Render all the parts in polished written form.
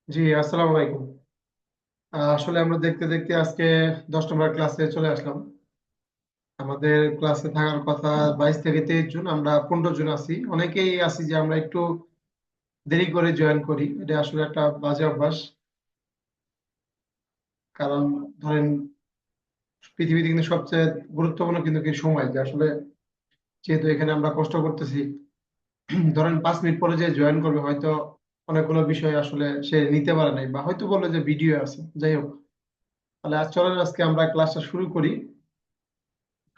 জি, আসসালামু আলাইকুম। আসলে আমরা দেখতে দেখতে আজকে 10 নম্বর ক্লাসে চলে আসলাম। আমাদের ক্লাসে থাকার কথা 22 থেকে 23 জন, আমরা 15 জন আছি। অনেকেই আছি যে আমরা একটু দেরি করে জয়েন করি, এটা আসলে একটা বাজে অভ্যাস। কারণ ধরেন পৃথিবীতে কিন্তু সবচেয়ে গুরুত্বপূর্ণ কিন্তু কি সময়, যে আসলে যেহেতু এখানে আমরা কষ্ট করতেছি, ধরেন 5 মিনিট পরে যে জয়েন করবে হয়তো অনেকগুলো বিষয় আসলে সে নিতে পারে নাই, বা হয়তো বললো যে ভিডিও আছে, যাই হোক। তাহলে আজ চলেন আজকে আমরা ক্লাসটা শুরু করি।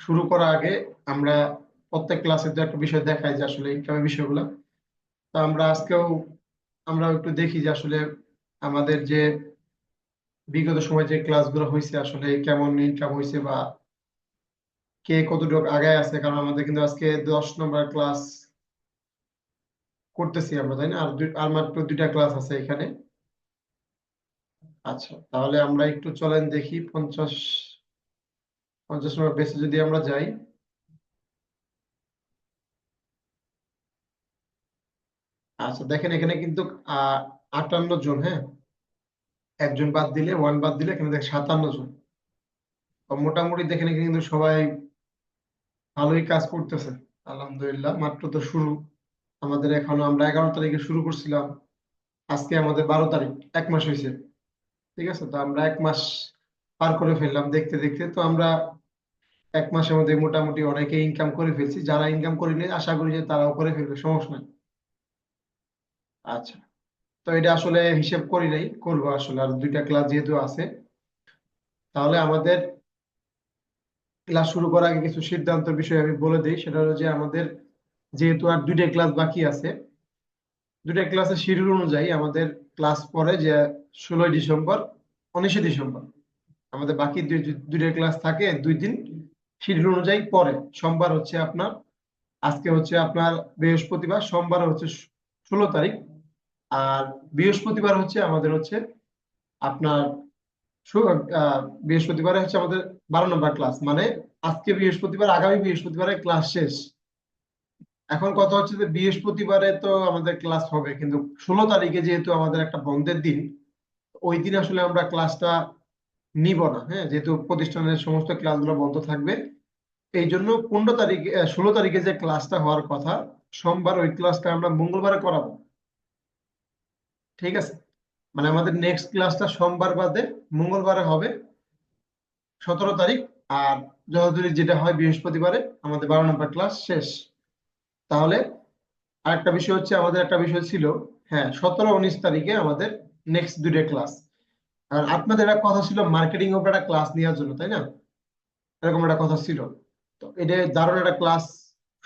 শুরু করার আগে আমরা প্রত্যেক ক্লাসে তো একটা বিষয় দেখাই যে আসলে ইনকামের বিষয়গুলো। তো আমরা আজকেও আমরা একটু দেখি যে আসলে আমাদের যে বিগত সময় যে ক্লাসগুলো হয়েছে আসলে কেমন ইনকাম হয়েছে, বা কে কতটুকু আগায় আছে। কারণ আমাদের কিন্তু আজকে 10 নম্বর ক্লাস করতেছি আমরা, তাই না? আর মাত্র 2টা ক্লাস আছে এখানে। আচ্ছা, তাহলে আমরা একটু চলেন দেখি 50 নম্বর বেসে যদি আমরা যাই। আচ্ছা, দেখেন এখানে কিন্তু 58 জন, হ্যাঁ। একজন বাদ দিলে, ওয়ান বাদ দিলে এখানে দেখ 57 জন। তো মোটামুটি দেখেন এখানে কিন্তু সবাই ভালোই কাজ করতেছে। আলহামদুলিল্লাহ, মাত্র তো শুরু। আমাদের এখনো, আমরা 11 তারিখে শুরু করছিলাম, আজকে আমাদের 12 তারিখ, 1 মাস হয়েছে। ঠিক আছে, তো আমরা 1 মাস পার করে ফেললাম দেখতে দেখতে। তো আমরা 1 মাসের মধ্যে মোটামুটি অনেকে ইনকাম করে ফেলছি। যারা ইনকাম করেনি আশা করি যে তারাও করে ফেলবে, সমস্যা নাই। আচ্ছা, তো এটা আসলে হিসেব করি নাই, করবো আসলে, আর 2টা ক্লাস যেহেতু আছে। তাহলে আমাদের ক্লাস শুরু করার আগে কিছু সিদ্ধান্তের বিষয় আমি বলে দিই। সেটা হলো যে আমাদের যেহেতু আর 2টা ক্লাস বাকি আছে, 2টা ক্লাসের শিডিউল অনুযায়ী আমাদের ক্লাস পরে যে 16ই ডিসেম্বর, 19শে ডিসেম্বর আমাদের বাকি 2টা ক্লাস থাকে 2 দিন। শিডিউল অনুযায়ী পরে সোমবার হচ্ছে আপনার, আজকে হচ্ছে আপনার বৃহস্পতিবার, সোমবার হচ্ছে 16 তারিখ। আর বৃহস্পতিবার হচ্ছে আমাদের হচ্ছে আপনার শু- বৃহস্পতিবারে হচ্ছে আমাদের 12 নম্বর ক্লাস, মানে আজকে বৃহস্পতিবার, আগামী বৃহস্পতিবারে ক্লাস শেষ। এখন কথা হচ্ছে যে বৃহস্পতিবারে তো আমাদের ক্লাস হবে, কিন্তু 16 তারিখে যেহেতু আমাদের একটা বন্ধের দিন, ওই দিন আসলে আমরা ক্লাসটা নিব না, হ্যাঁ, যেহেতু প্রতিষ্ঠানের সমস্ত ক্লাসগুলো বন্ধ থাকবে। এই জন্য 15 তারিখে, 16 তারিখে যে ক্লাসটা হওয়ার কথা সোমবার, ওই ক্লাসটা আমরা মঙ্গলবারে করাবো। ঠিক আছে, মানে আমাদের নেক্সট ক্লাসটা সোমবার বাদে মঙ্গলবারে হবে, 17 তারিখ। আর যতদূর যেটা হয় বৃহস্পতিবারে আমাদের 12 নম্বর ক্লাস শেষ। তাহলে আরেকটা বিষয় হচ্ছে, আমাদের একটা বিষয় ছিল, হ্যাঁ, 17 19 তারিখে আমাদের নেক্সট 2টা ক্লাস। আর আপনাদের একটা কথা ছিল মার্কেটিং উপর একটা ক্লাস নেওয়ার জন্য, তাই না? এরকম একটা কথা ছিল। তো এটা দারুণ একটা ক্লাস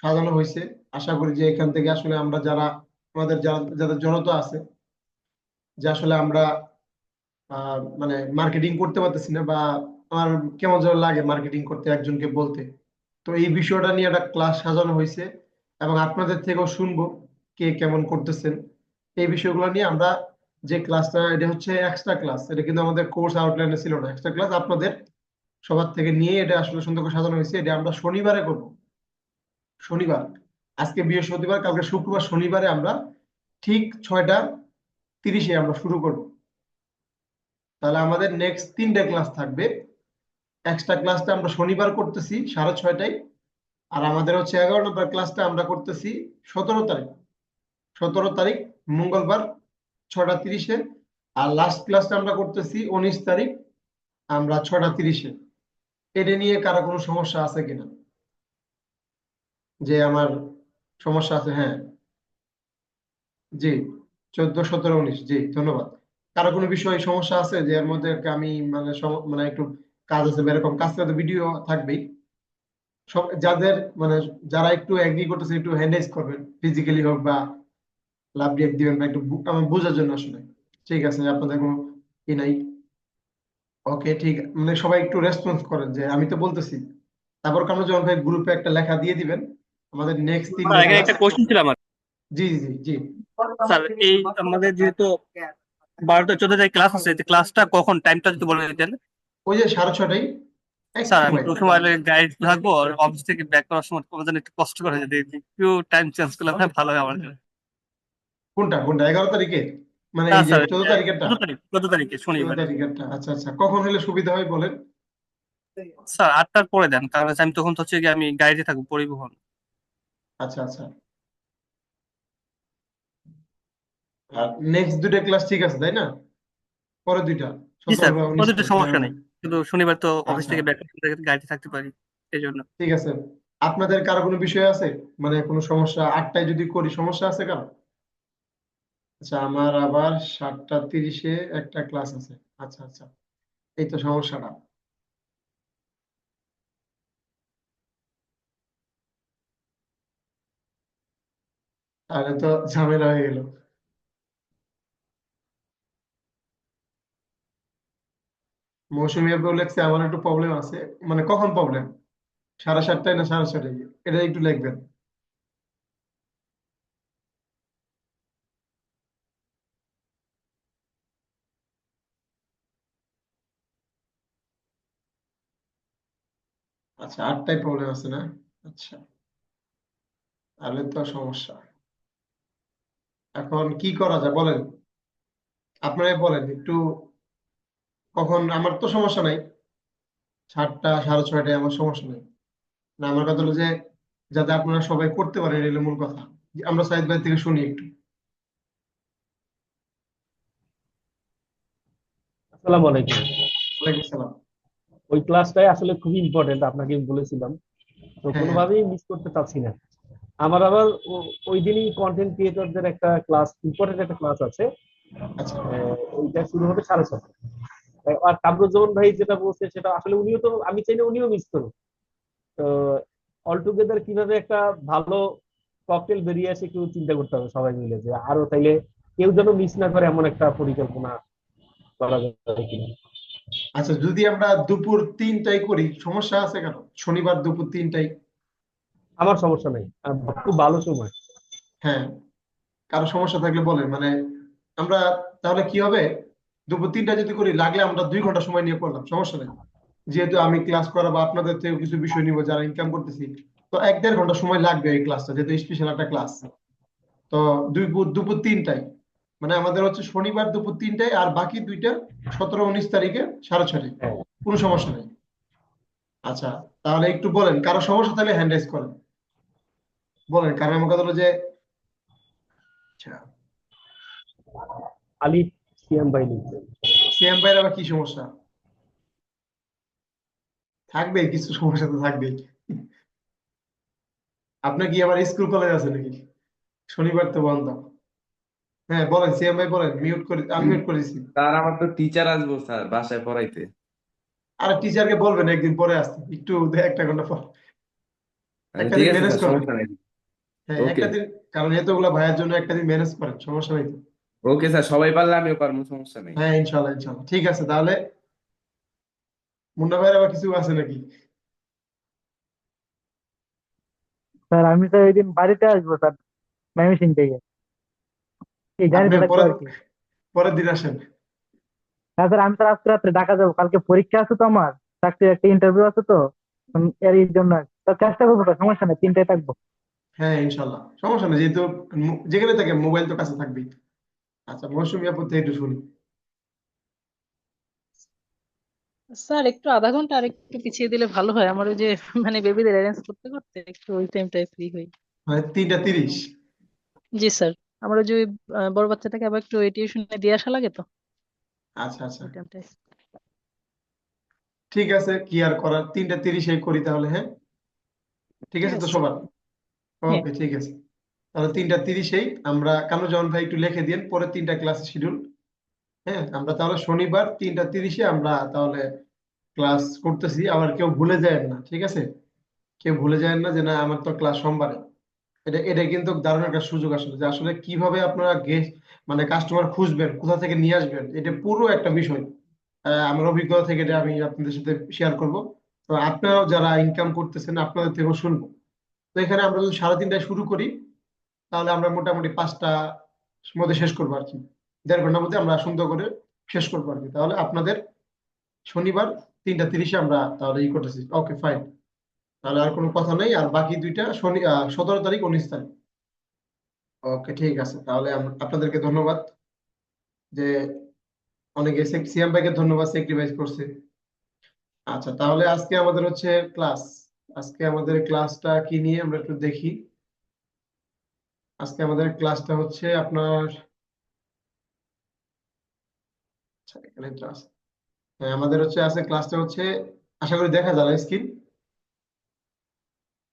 সাজানো হয়েছে। আশা করি যে এখান থেকে আসলে আমরা যারা, আমাদের যারা যাদের জনতা আছে, যে আসলে আমরা মানে মার্কেটিং করতে পারতেছি না, বা আমার কেমন যেন লাগে মার্কেটিং করতে একজনকে বলতে। তো এই বিষয়টা নিয়ে একটা ক্লাস সাজানো হয়েছে, এবং আপনাদের থেকেও শুনবো কে কেমন করতেছেন। এই বিষয়গুলো নিয়ে আমরা যে ক্লাসটা, এটা হচ্ছে এক্সট্রা ক্লাস, এটা কিন্তু আমাদের কোর্স আউটলাইনে ছিল না। এক্সট্রা ক্লাস আপনাদের সবার থেকে নিয়ে এটা আসলে সুন্দর করে সাজানো হয়েছে। এটা আমরা শনিবারে করব, শনিবার। আজকে বৃহস্পতিবার, কালকে শুক্রবার, শনিবারে আমরা ঠিক 6টা 30-এ আমরা শুরু করব। তাহলে আমাদের নেক্সট 3টা ক্লাস থাকবে। এক্সট্রা ক্লাসটা আমরা শনিবার করতেছি 6:30টায়। আর আমাদের হচ্ছে 11 নম্বর ক্লাসটা আমরা করতেছি 17 তারিখ, 17 তারিখ মঙ্গলবার, 6টা 30-এ। আর লাস্ট ক্লাসটা আমরা করতেছি 19 তারিখ, আমরা 6টা 30-এ। এটা নিয়ে কারো কোনো সমস্যা আছে কিনা? যে আমার সমস্যা আছে, হ্যাঁ। জি, 14 17 19, জি, ধন্যবাদ। কারো কোনো বিষয়ে সমস্যা আছে যে এর মধ্যে একটা আমি মানে মানে একটু কাজ আছে বা এরকম? কাজ তো ভিডিও থাকবেই। সব যাদের মানে যারা একটু এগ্রি করতেছে একটু হ্যান্ডেজ করবেন, ফিজিক্যালি হোক বা লাভ রিয়েক্ট দিবেন, বা একটু আমার বোঝার জন্য আসলে। ঠিক আছে, আপনাদের কোনো ই নাই। ওকে, ঠিক, মানে সবাই একটু রেসপন্স করেন যে আমি তো বলতেছি। তারপর কামরুজ্জামান যখন ভাই গ্রুপে একটা লেখা দিয়ে দিবেন, আমাদের নেক্সট স্যার, 3টা এখানে ক্লাস। একটা কোশ্চেন ছিল আমার। জি জি জি। স্যার, এই আমাদের যেহেতু 12টা 14 তারিখ ক্লাস আছে, ক্লাসটা কখন, টাইমটা যদি বলে দিতেন। ওই যে 6:30টায়, একই স্যার, আমি সময়। তো সময় গাইড থাকবো, আর অফিস থেকে ব্যাক করার সময় কোনো যেন একটু কষ্ট করে, যদি একটু টাইম চেঞ্জ করলে হয় ভালো হয় আমার জন্য। কোনটা কোনটা 11 তারিখে? মানে না এই যে স্যার, 14 তারিখেরটা? 14 তারিখে 14 শনিবারে। তারিখেরটা, আচ্ছা আচ্ছা, কখন হলে সুবিধা হয় বলেন? স্যার 8টার পরে দেন, কারণ হচ্ছে আমি তখন তো হচ্ছে গিয়ে আমি গাড়িতে থাকবো, পরিবহন। আচ্ছা আচ্ছা। আর নেক্সট দুইটা ক্লাস ঠিক আছে তাই না? পরে দুইটা, জি 17 স্যার, বা 19 ওদের তো তারিখ, হ্যাঁ সমস্যা হ্যাঁ। নেই, শুধু শনিবার তো অফিস আচ্ছা, থেকে ব্যাক গাড়িতে থাকতে পারি, এই জন্য। ঠিক আছে। আপনাদের কারো কোনো বিষয় আছে, মানে কোনো সমস্যা? 8টায় যদি করি সমস্যা আছে কারো? আচ্ছা, আমার আবার 7টা 30-এ একটা ক্লাস আছে। আচ্ছা আচ্ছা, এই তো সমস্যাটা। তাহলে তো ঝামেলা হয়ে গেল। মৌসুমী আপু লেখছে আমার একটু প্রবলেম আছে। মানে কখন প্রবলেম, 7:30টায় না 6:30টায়? এটা একটু লিখবেন। আচ্ছা, 8টায় প্রবলেম আছে না? আচ্ছা, তাহলে তো সমস্যা। এখন কি করা যায় বলেন, আপনারাই বলেন একটু। কখন? আমার তো সমস্যা নাই, 7টা 6:30টায় আমার সমস্যা নেই। না, আমার কথা হলো যে যাতে আপনারা সবাই করতে পারেন, এটা হলো মূল কথা। যে আমরা সাইদ ভাই থেকে শুনি একটু। আসসালামু আলাইকুম। ওয়ালাইকুম সালাম। ওই ক্লাসটাই আসলে খুবই ইম্পর্টেন্ট, আপনাকে আমি বলেছিলাম, তো হ্যাঁ হ্যাঁ। কোনোভাবেই মিস করতে চাচ্ছি না। আমার আবার ওই দিনই কন্টেন্ট ক্রিয়েটরদের একটা ক্লাস, ইম্পর্টেন্ট একটা ক্লাস আছে। আচ্ছা ওইটা শুরু হবে 6:30। আর কামরুজ্জামান ভাই যেটা বলছে সেটা আসলে উনিও তো, আমি চাইলে উনিও মিস করবো। তো অল টুগেদার কিভাবে একটা ভালো ককটেল বেরিয়ে আসে কেউ চিন্তা করতে হবে সবাই মিলে, যে আরো তাইলে কেউ যেন মিস না করে এমন একটা পরিকল্পনা করা যাবে কিনা। আচ্ছা, যদি আমরা দুপুর 3টায় করি সমস্যা আছে কেন? শনিবার দুপুর 3টায়। আমার সমস্যা নেই, খুব ভালো সময়। হ্যাঁ, কারো সমস্যা থাকলে বলেন। মানে আমরা তাহলে কি হবে, দুপুর 3টায় যদি করি লাগলে আমরা 2 ঘন্টা সময় নিয়ে করলাম, সমস্যা নেই। যেহেতু আমি ক্লাস করাবো, আপনাদের থেকে কিছু বিষয় নিব যারা ইনকাম করতেছি, তো 1-1.5 ঘন্টা সময় লাগবে এই ক্লাসটা, যেহেতু স্পেশাল একটা ক্লাস। তো দুপুর দুপুর 3টায়, মানে আমাদের হচ্ছে শনিবার দুপুর 3টায়, আর বাকি দুইটা 17-19 তারিখে 6:30টায়। হ্যাঁ, কোনো সমস্যা নেই। আচ্ছা, তাহলে একটু বলেন, কারো সমস্যা থাকলে হ্যান্ড রাইজ করেন, বলেন। কারণ আমার কথা হলো যে, আচ্ছা, আলিফ সিএম ভাই লিখছে। সিএম ভাইয়ের আবার কি সমস্যা? থাকবেই কিছু সমস্যা, তো থাকবেই। আপনার কি আবার স্কুল কলেজ আছে নাকি? শনিবার তো বন্ধ। হ্যাঁ বলেন, সিএম ভাই বলেন, মিউট করে আনমিউট করেছি। স্যার আমার তো টিচার আসবো স্যার বাসায় পড়াইতে। আর টিচারকে বলবেন একদিন পরে আসতে, একটু 1 ঘন্টা পর। আচ্ছা একটা ঠিক দিন আছে ম্যানেজ স্যার, করবেন। সমস্যা নেই। হ্যাঁ ওকে। একটা দিন, কারণ এতগুলা ভাইয়ের জন্য একটা দিন ম্যানেজ করেন, সমস্যা নেই তো। ওকে স্যার, সবাই পারলে আমিও পারবো, সমস্যা নেই। হ্যাঁ ইনশাল্লাহ ইনশাল্লাহ, ঠিক আছে তাহলে। মুন্না ভাইয়ের আবার কিছু আছে নাকি? স্যার আমি তো ওই দিন বাড়িতে আসবো স্যার, ময়মনসিং থেকে। এই আপনি গাড়িতে থাকবো পরের আর কি। পরের দিন আসেন। হ্যাঁ স্যার, আমি তো আজকে রাত্রে ঢাকা যাবো, কালকে পরীক্ষা আছে তো আমার, চাকরির একটা ইন্টারভিউ আছে তো। এর এই জন্য তো চেষ্টা করবো স্যার, সমস্যা নেই, 3টায় থাকবো। হ্যাঁ ইনশাল্লাহ, সমস্যা নেই, যেহেতু যেখানে থাকে মোবাইল তো কাছে থাকবেই। আচ্ছা, মৌসুমী আপু থেকে একটু শুনি। স্যার একটু আধা ঘন্টা আর একটু পিছিয়ে দিলে ভালো হয়, আমার ওই যে মানে বেবিদের অ্যারেঞ্জ করতে করতে একটু ওই টাইমটায় ফ্রি হই। মানে 3টা 30? জি স্যার, আমার ওই যে ওই, বড় বাচ্চাটাকে আবার একটু টিউশনে দিয়ে আসা লাগে তো, আচ্ছা আচ্ছা, ওই টাইমটায়। ঠিক আছে, কি আর করার, 3টা 30 করি তাহলে, হ্যাঁ। ঠিক ঠিক আছে তো আছে স্যার। সবার? হ্যাঁ। ওকে ঠিক আছে। তাহলে 3টা 30 আমরা, কামরুজ্জামান ভাই একটু লিখে দিন পরে 3টা ক্লাস শিডিউল। হ্যাঁ, আমরা তাহলে শনিবার 3টা 30-এ আমরা তাহলে ক্লাস করতেছি। আবার কেউ ভুলে যায় না, ঠিক আছে? কেউ ভুলে যায় না যে না আমার তো ক্লাস সোমবারে। এটা এটা কিন্তু দারুণ একটা সুযোগ আসলে, যে আসলে কিভাবে আপনারা গেস্ট মানে কাস্টমার খুঁজবেন, কোথা থেকে নিয়ে আসবেন, এটা পুরো একটা বিষয়। আমার অভিজ্ঞতা থেকে এটা আমি আপনাদের সাথে শেয়ার করব। তো আপনারাও যারা ইনকাম করতেছেন আপনাদের থেকেও শুনবো। তো এখানে আমরা যদি 3:30টায় শুরু করি, তাহলে আমরা মোটামুটি 5টার মধ্যে শেষ করবো আর কি। 1.5 ঘন্টার মধ্যে আমরা সুন্দর করে শেষ করবো আর কি। তাহলে আপনাদের শনিবার 3টা 30-এ আমরা তাহলে করতেছি, ওকে ফাইন। তাহলে আর কোনো কথা নেই, আর বাকি দুইটা 17 তারিখ 19 তারিখ। ওকে ঠিক আছে, তাহলে আপনাদেরকে ধন্যবাদ। যে অনেকে সিয়াম ভাইকে ধন্যবাদ, স্যাক্রিফাইস করছে। আচ্ছা, তাহলে আজকে আমাদের হচ্ছে ক্লাস, আজকে আমাদের ক্লাসটা কি নিয়ে আমরা একটু দেখি। আজকে আমাদের ক্লাসটা হচ্ছে আপনার, আচ্ছা এখানে তো আছে। হ্যাঁ, আমাদের হচ্ছে আজকে ক্লাসটা হচ্ছে, আশা করি দেখা যায় স্ক্রিন।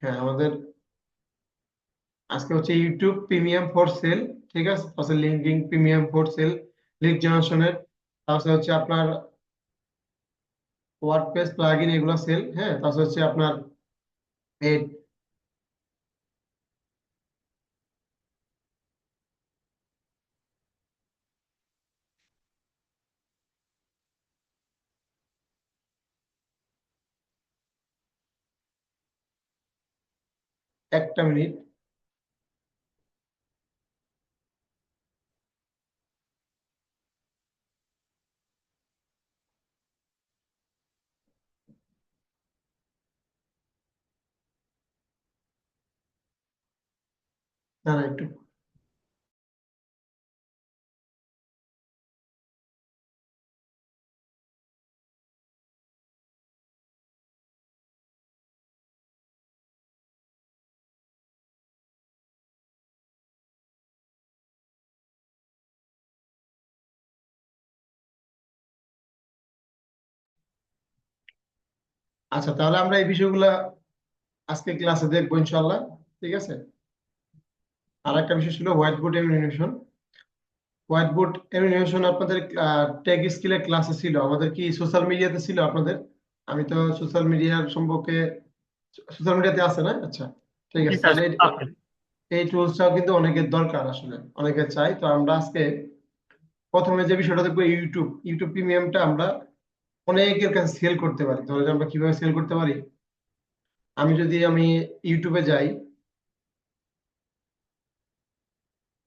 হ্যাঁ, আমাদের আজকে হচ্ছে ইউটিউব প্রিমিয়াম ফর সেল, ঠিক আছে, তারপর linking premium for sale, lead জেনারেশনের, তারপর হচ্ছে আপনার ওয়ার্ডপ্রেস প্লাগইন এগুলো সেল, হ্যাঁ, তারপর হচ্ছে আপনার এই একটা মিনিট। না না, একটু আচ্ছা, তাহলে আমরা এই বিষয়গুলা আজকে ক্লাসে দেখবো ইনশাল্লাহ, ঠিক আছে। আর একটা বিষয় ছিল white board elimination. White board elimination আপনাদের টেক স্কিলের ক্লাসে ছিল, আমাদের কি সোশ্যাল মিডিয়াতে ছিল আপনাদের? আমি তো সোশ্যাল মিডিয়ার সম্পর্কে, সোশ্যাল মিডিয়াতে আছে না? আচ্ছা, ঠিক জি আছে, স্যার, তাহলে আছে। এই টুলসটাও কিন্তু অনেকের দরকার, আসলে অনেকে চাই। তো আমরা আজকে প্রথমে যে বিষয়টা দেখবো, ইউটিউব ইউটিউব প্রিমিয়ামটা আমরা অনেকের কাছে সেল করতে পারি। তাহলে আমরা কিভাবে সেল করতে পারি? আমি ইউটিউবে যাই,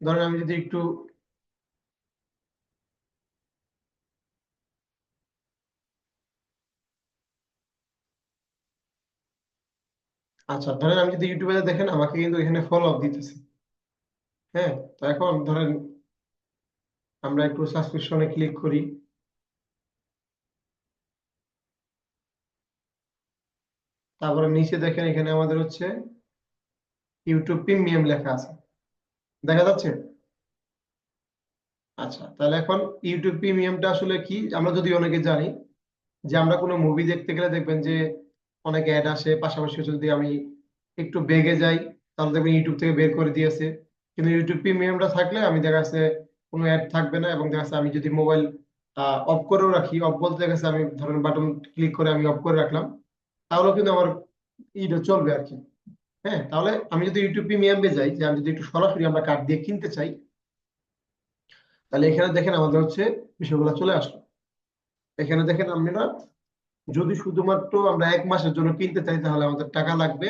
ধরেন আমি যদি একটু, আচ্ছা ধরেন আমি যদি ইউটিউবে যাই, দেখেন আমাকে কিন্তু এখানে ফলো আপ দিতেছে। হ্যাঁ, তো এখন ধরেন আমরা একটু সাবস্ক্রিপশনে ক্লিক করি, তারপরে নিচে দেখেন এখানে আমাদের হচ্ছে ইউটিউব প্রিমিয়াম লেখা আছে, দেখা যাচ্ছে? আচ্ছা, তাহলে এখন ইউটিউব প্রিমিয়ামটা আসলে কি, আমরা যদি অনেকে জানি যে আমরা কোনো মুভি দেখতে গেলে দেখবেন যে অনেক অ্যাড আসে, পাশাপাশি যদি আমি একটু বেগে যাই তাহলে দেখবেন ইউটিউব থেকে বের করে দিয়েছে। কিন্তু ইউটিউব প্রিমিয়ামটা থাকলে আমি দেখা যাচ্ছে কোনো অ্যাড থাকবে না, এবং দেখা যাচ্ছে আমি যদি মোবাইল অফ করেও রাখি, অফ বলতে দেখা যাচ্ছে আমি ধরেন বাটন ক্লিক করে আমি অফ করে রাখলাম, তাহলেও কিন্তু আমার ইটা চলবে আর কি। হ্যাঁ, তাহলে আমি যদি ইউটিউব প্রিমিয়ামে যাই, যে আমি যদি একটু সরাসরি আমরা কার্ড দিয়ে কিনতে চাই, তাহলে এখানে দেখেন আমাদের হচ্ছে বিষয়গুলো চলে আসলো। এখানে দেখেন আমরা যদি শুধুমাত্র আমরা 1 মাসের জন্য কিনতে চাই, তাহলে আমাদের টাকা লাগবে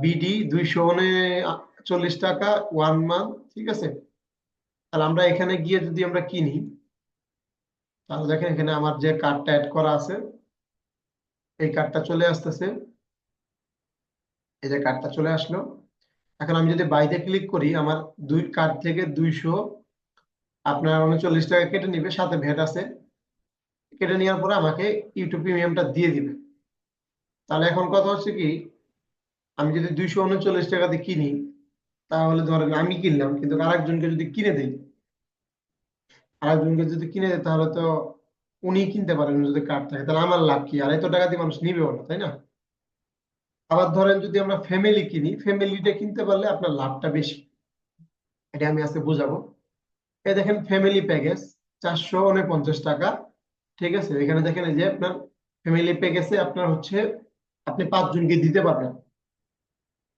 বিডি 240 টাকা 1 মান্থ, ঠিক আছে। তাহলে আমরা এখানে গিয়ে যদি আমরা কিনি, তাহলে দেখেন এখানে আমার যে কার্ডটা অ্যাড করা আছে, এই কার্ডটা চলে আসতেছে, এই যে কার্ডটা চলে আসলো। এখন আমি যদি বাইরে ক্লিক করি, আমার দুই কার্ড থেকে 239 টাকা কেটে নিবে, সাথে ভ্যাট আছে। কেটে নেওয়ার পরে আমাকে ইউটিউব প্রিমিয়ামটা দিয়ে দিবে। তাহলে এখন কথা হচ্ছে কি, আমি যদি 239 টাকাতে কিনি, তাহলে ধরেন আমি কিনলাম, কিন্তু আরেকজনকে যদি কিনে দেই, তাহলে তো উনি কিনতে পারেন, যদি কার্ড থাকে, তাহলে আমার লাভ কি? আর এত টাকা দিয়ে মানুষ নিবেও না, তাই না? আবার ধরেন যদি আমরা ফ্যামিলি কিনি, ফ্যামিলিটা কিনতে পারলে আপনার লাভটা বেশি, এটা আমি আজকে বুঝাবো। এই দেখেন ফ্যামিলি প্যাকেজ 449 টাকা, ঠিক আছে। এখানে দেখেন এই যে আপনার ফ্যামিলি প্যাকেজে আপনার হচ্ছে আপনি 5 জনকে দিতে পারবেন,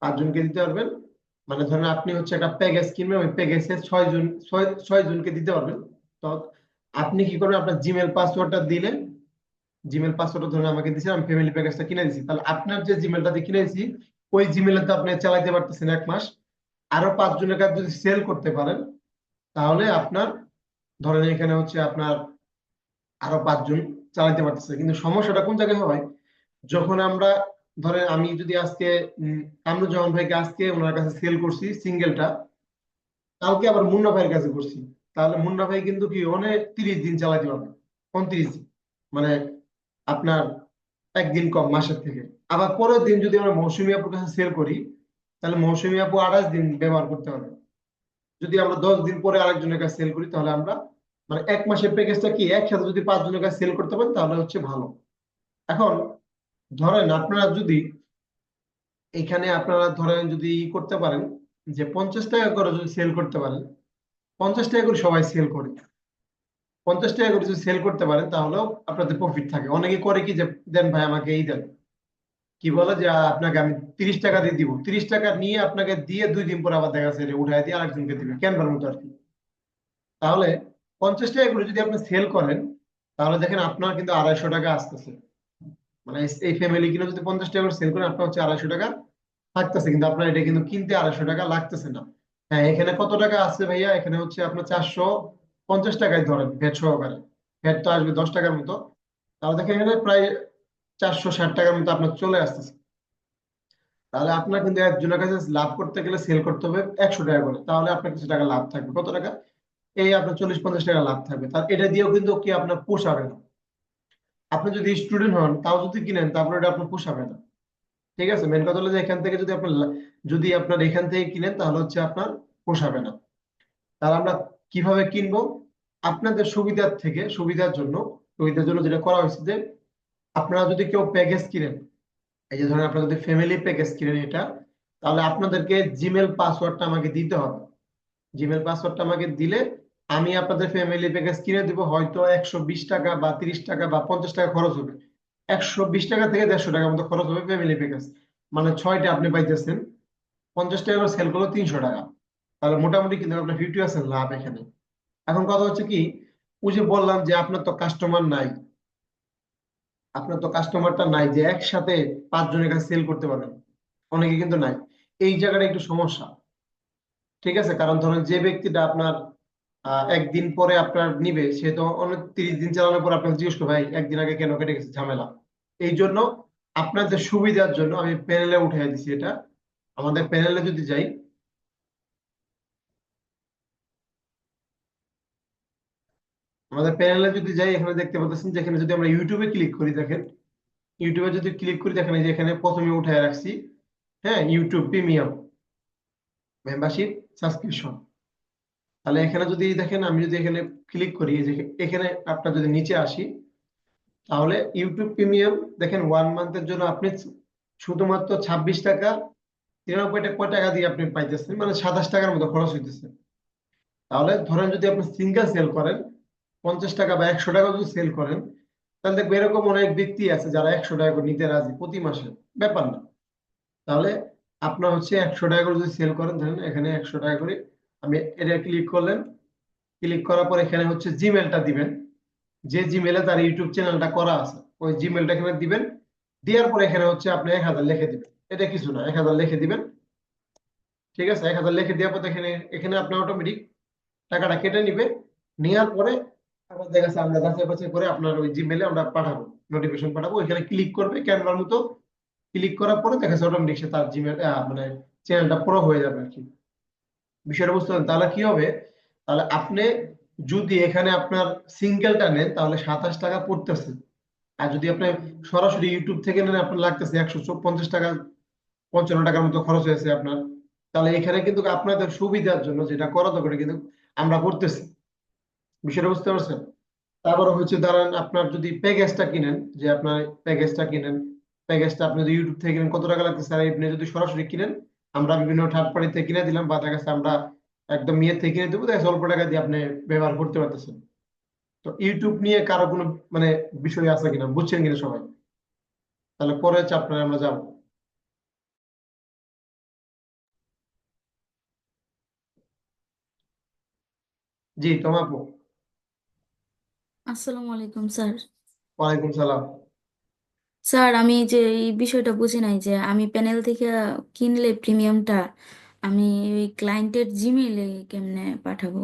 5 জনকে দিতে পারবেন। মানে ধরেন আপনি হচ্ছে একটা প্যাকেজ কিনবেন, ওই প্যাকেজে 6 জন, 6 জনকে দিতে পারবেন। তো আপনি কি করবেন, আপনার জিমেল পাসওয়ার্ডটা দিলেন, জিমেল পাসওয়ার্ডটা ধরেন আমাকে দিয়েছেন, আমি ফ্যামিলি প্যাকেজটা কিনে দিয়েছি, তাহলে আপনার যে জিমেলটা দিয়ে কিনেছি, ওই জিমেলে তো আপনি চালাইতে পারতেছেন 1 মাস। আরো 5 জনের কাছে যদি সেল করতে পারেন, তাহলে আপনার ধরেন এখানে হচ্ছে আপনার আরো 5 জন চালাইতে পারতেছে। কিন্তু সমস্যাটা কোন জায়গায় হয়, যখন আমরা ধরেন আমি যদি আজকে কামরুজ্জামান ভাইকে আজকে ওনার কাছে সেল করছি সিঙ্গেলটা, কালকে আবার মুন্না ভাইয়ের কাছে করছি, তাহলে মুন্না ভাই কিন্তু কি অনেক 30 দিন চালাতে পারবে, 29 দিন, মানে আপনার একদিন কম মাসের থেকে। আবার পরের দিন যদি আমরা মৌসুমী আপুর কাছে সেল করি, তাহলে মৌসুমী আপু 28 দিন ব্যবহার করতে পারবে। যদি আমরা 10 দিন পরে আরেকজনের কাছে সেল করি, তাহলে আমরা মানে এক মাসের প্যাকেজটা কি একসাথে যদি 5 জনের কাছে সেল করতে পারেন তাহলে হচ্ছে ভালো। এখন ধরেন আপনারা যদি এখানে আপনারা ধরেন যদি ই করতে পারেন যে 50 টাকা করে যদি সেল করতে পারেন, 50 টাকা করে সবাই সেল করে, 50 টাকা করে যদি সেল করতে পারেন তাহলেও আপনাদের প্রফিট থাকে। অনেকে করে কি যে দেন ভাই আমাকে এই দেন, কি বলে যে আপনাকে আমি 30 টাকা দিয়ে দিব, 30 টাকা নিয়ে আপনাকে দিয়ে 2 দিন পর আবার দেখা যাচ্ছে যে উঠাই দিয়ে আরেকজনকে দিবে কেনবার মতো আর কি। তাহলে 50 টাকা করে যদি আপনি সেল করেন, তাহলে দেখেন আপনার কিন্তু 250 টাকা আসতেছে। মানে এই ফ্যামিলি কিনে যদি 50 টাকা করে সেল করেন, আপনার হচ্ছে 250 টাকা থাকতেছে, কিন্তু আপনার এটা কিন্তু কিনতে 250 টাকা লাগতেছে না। হ্যাঁ, এখানে কত টাকা আছে ভাইয়া, এখানে হচ্ছে আপনার 450 টাকায় ধরেন ভ্যাট সহকারে, ভ্যাট তো আসবে 10 টাকার মতো। তাহলে দেখেন এখানে প্রায় 460 টাকার মতো আপনার চলে আসতেছে। তাহলে আপনার কিন্তু একজনের কাছে লাভ করতে গেলে সেল করতে হবে 100 টাকা করে, তাহলে আপনার কিছু টাকা লাভ থাকবে। কত টাকা? এই আপনার 40-50 টাকা লাভ থাকবে। তার এটা দিয়েও কিন্তু কি আপনার পোষাবে না। আপনি যদি স্টুডেন্ট হন তাও যদি কিনেন, তারপরে এটা আপনার পোষাবে না। ঠিক আছে, মেন কথা হলো যে এখান থেকে যদি আপনার যদি আপনার এখান থেকে কিনেন তাহলে হচ্ছে আপনার পোষাবে না। তাহলে আমরা কিভাবে কিনবো? আপনাদের সুবিধার থেকে সুবিধার জন্য যেটা করা হয়েছে যে আপনারা যদি কেউ প্যাকেজ কিনেন, এই যে ধরেন আপনারা যদি ফ্যামিলি প্যাকেজ কিনেন এটা, তাহলে আপনাদেরকে জিমেল পাসওয়ার্ডটা আমাকে দিতে হবে। জিমেল পাসওয়ার্ডটা আমাকে দিলে আমি আপনাদের ফ্যামিলি প্যাকেজ কিনে দিব। হয়তো 120 টাকা বা 30 টাকা বা 50 টাকা খরচ হবে, 120 টাকা থেকে 150 টাকার মতো খরচ হবে ফ্যামিলি প্যাকেজ। মানে 6টা আপনি পাইতেছেন, 50 টাকা করে সেল করলো 300 টাকা। তাহলে মোটামুটি কিন্তু আপনার 50% লাভ এখানে। এখন কথা হচ্ছে কি, ওই যে বললাম যে আপনার তো কাস্টমারটা নাই যে একসাথে 5 জনের কাছে সেল করতে পারবেন, অনেকে কিন্তু নাই। এই জায়গাটা একটু সমস্যা। ঠিক আছে, কারণ ধরেন যে ব্যক্তিটা আপনার একদিন পরে আপনার নিবে, সে তো অনেক 30 দিন চালানোর পর আপনাকে জিজ্ঞেস করবে ভাই একদিন আগে কেন কেটে গেছে, ঝামেলা। এই জন্য আপনাদের সুবিধার জন্য আমি প্যানেলে উঠিয়ে দিছি এটা। আমাদের প্যানেলে যদি যাই, এখানে দেখতে পাচ্ছেন যে এখানে যদি আমরা ইউটিউবে ক্লিক করি, দেখেন ইউটিউবে যদি ক্লিক করি, দেখেন এই যে এখানে প্রথমে উঠায় রাখছি, হ্যাঁ, ইউটিউব প্রিমিয়াম মেম্বারশিপ সাবস্ক্রিপশন। তাহলে এখানে যদি দেখেন, আমি যদি এখানে ক্লিক করি, এই যে এখানে আপনার যদি নিচে আসি, তাহলে ইউটিউব প্রিমিয়াম দেখেন 1 মান্থের জন্য আপনি শুধুমাত্র 26 টাকা 93 টাকা কয় টাকা দিয়ে আপনি পাইতেছেন, মানে 27 টাকার মতো খরচ হইতেছে। তাহলে ধরেন যদি আপনি সিঙ্গেল সেল করেন 50 টাকা বা 100 টাকা যদি সেল করেন, তাহলে দেখবে এরকম অনেক ব্যক্তি আছে যারা 100 টাকা করে নিতে রাজি প্রতি মাসে, ব্যাপার না। তাহলে আপনার হচ্ছে 100 টাকা করে যদি সেল করেন, ধরেন এখানে 100 টাকা করে আমি এটা ক্লিক করলেন, ক্লিক করার পর এখানে হচ্ছে জিমেলটা দিবেন, যে জিমেলে তার ইউটিউব চ্যানেলটা করা আছে ওই জিমেলটা এখানে দিবেন। দেওয়ার পর এখানে হচ্ছে আপনি 1000 লিখে দিবেন, এটা কিছু না, 1000 লিখে দিবেন। ঠিক আছে, 1000 লিখে দেওয়ার পর এখানে এখানে আপনার অটোমেটিক টাকাটা কেটে নিবে। নেওয়ার পরে আবার দেখা যাচ্ছে আমরা যাচাই বাছাই করে আপনার ওই জিমেলে আমরা পাঠাবো, নোটিফিকেশন পাঠাবো, ওইখানে ক্লিক করবে ক্যানভার মতো। ক্লিক করার পরে দেখা যাচ্ছে অটোমেটিক সে তার জিমেল মানে চ্যানেলটা পুরো হয়ে যাবে আর কি। বিষয়টা বুঝতে পারেন? তাহলে কি হবে, তাহলে আপনি যদি এখানে আপনার সিঙ্গেলটা নেন তাহলে 27 টাকা পড়তেছে। আর যদি আপনি সরাসরি ইউটিউব থেকে নেন আপনার লাগতেছে 150 টাকা, 55 টাকার মতো খরচ হয়েছে আপনার। তাহলে এখানে কিন্তু আপনাদের সুবিধার জন্য যেটা করা দরকার কিন্তু আমরা করতেছি। বিষয়টা বুঝতে পারছেন? তারপরে হচ্ছে ধরেন আপনার যদি প্যাকেজটা কিনেন, যে আপনার প্যাকেজটা কিনেন, প্যাকেজটা আপনি যদি ইউটিউব থেকে কিনেন কত টাকা লাগতেছে, আর আপনি যদি সরাসরি কিনেন আমরা বিভিন্ন থার্ড পার্টি থেকে কিনে দিলাম, বা দেখা গেছে আমরা একদম ইয়ে থেকে কিনে দেবো, দেখা যাচ্ছে অল্প টাকা দিয়ে আপনি ব্যবহার করতে পারতেছেন। তো ইউটিউব নিয়ে কারো কোনো মানে বিষয় আছে কিনা, বুঝছেন কিনা সবাই? তাহলে পরে চ্যাপ্টারে আমরা যাবো। জি তোমার আপু। আসসালামু আলাইকুম স্যার। ওয়ালাইকুম সালাম। স্যার আমি যে এই বিষয়টা বুঝি নাই যে আমি প্যানেল থেকে কিনলে প্রিমিয়ামটা আমি ওই ক্লায়েন্টের জিমেইলে কেমনে পাঠাবো?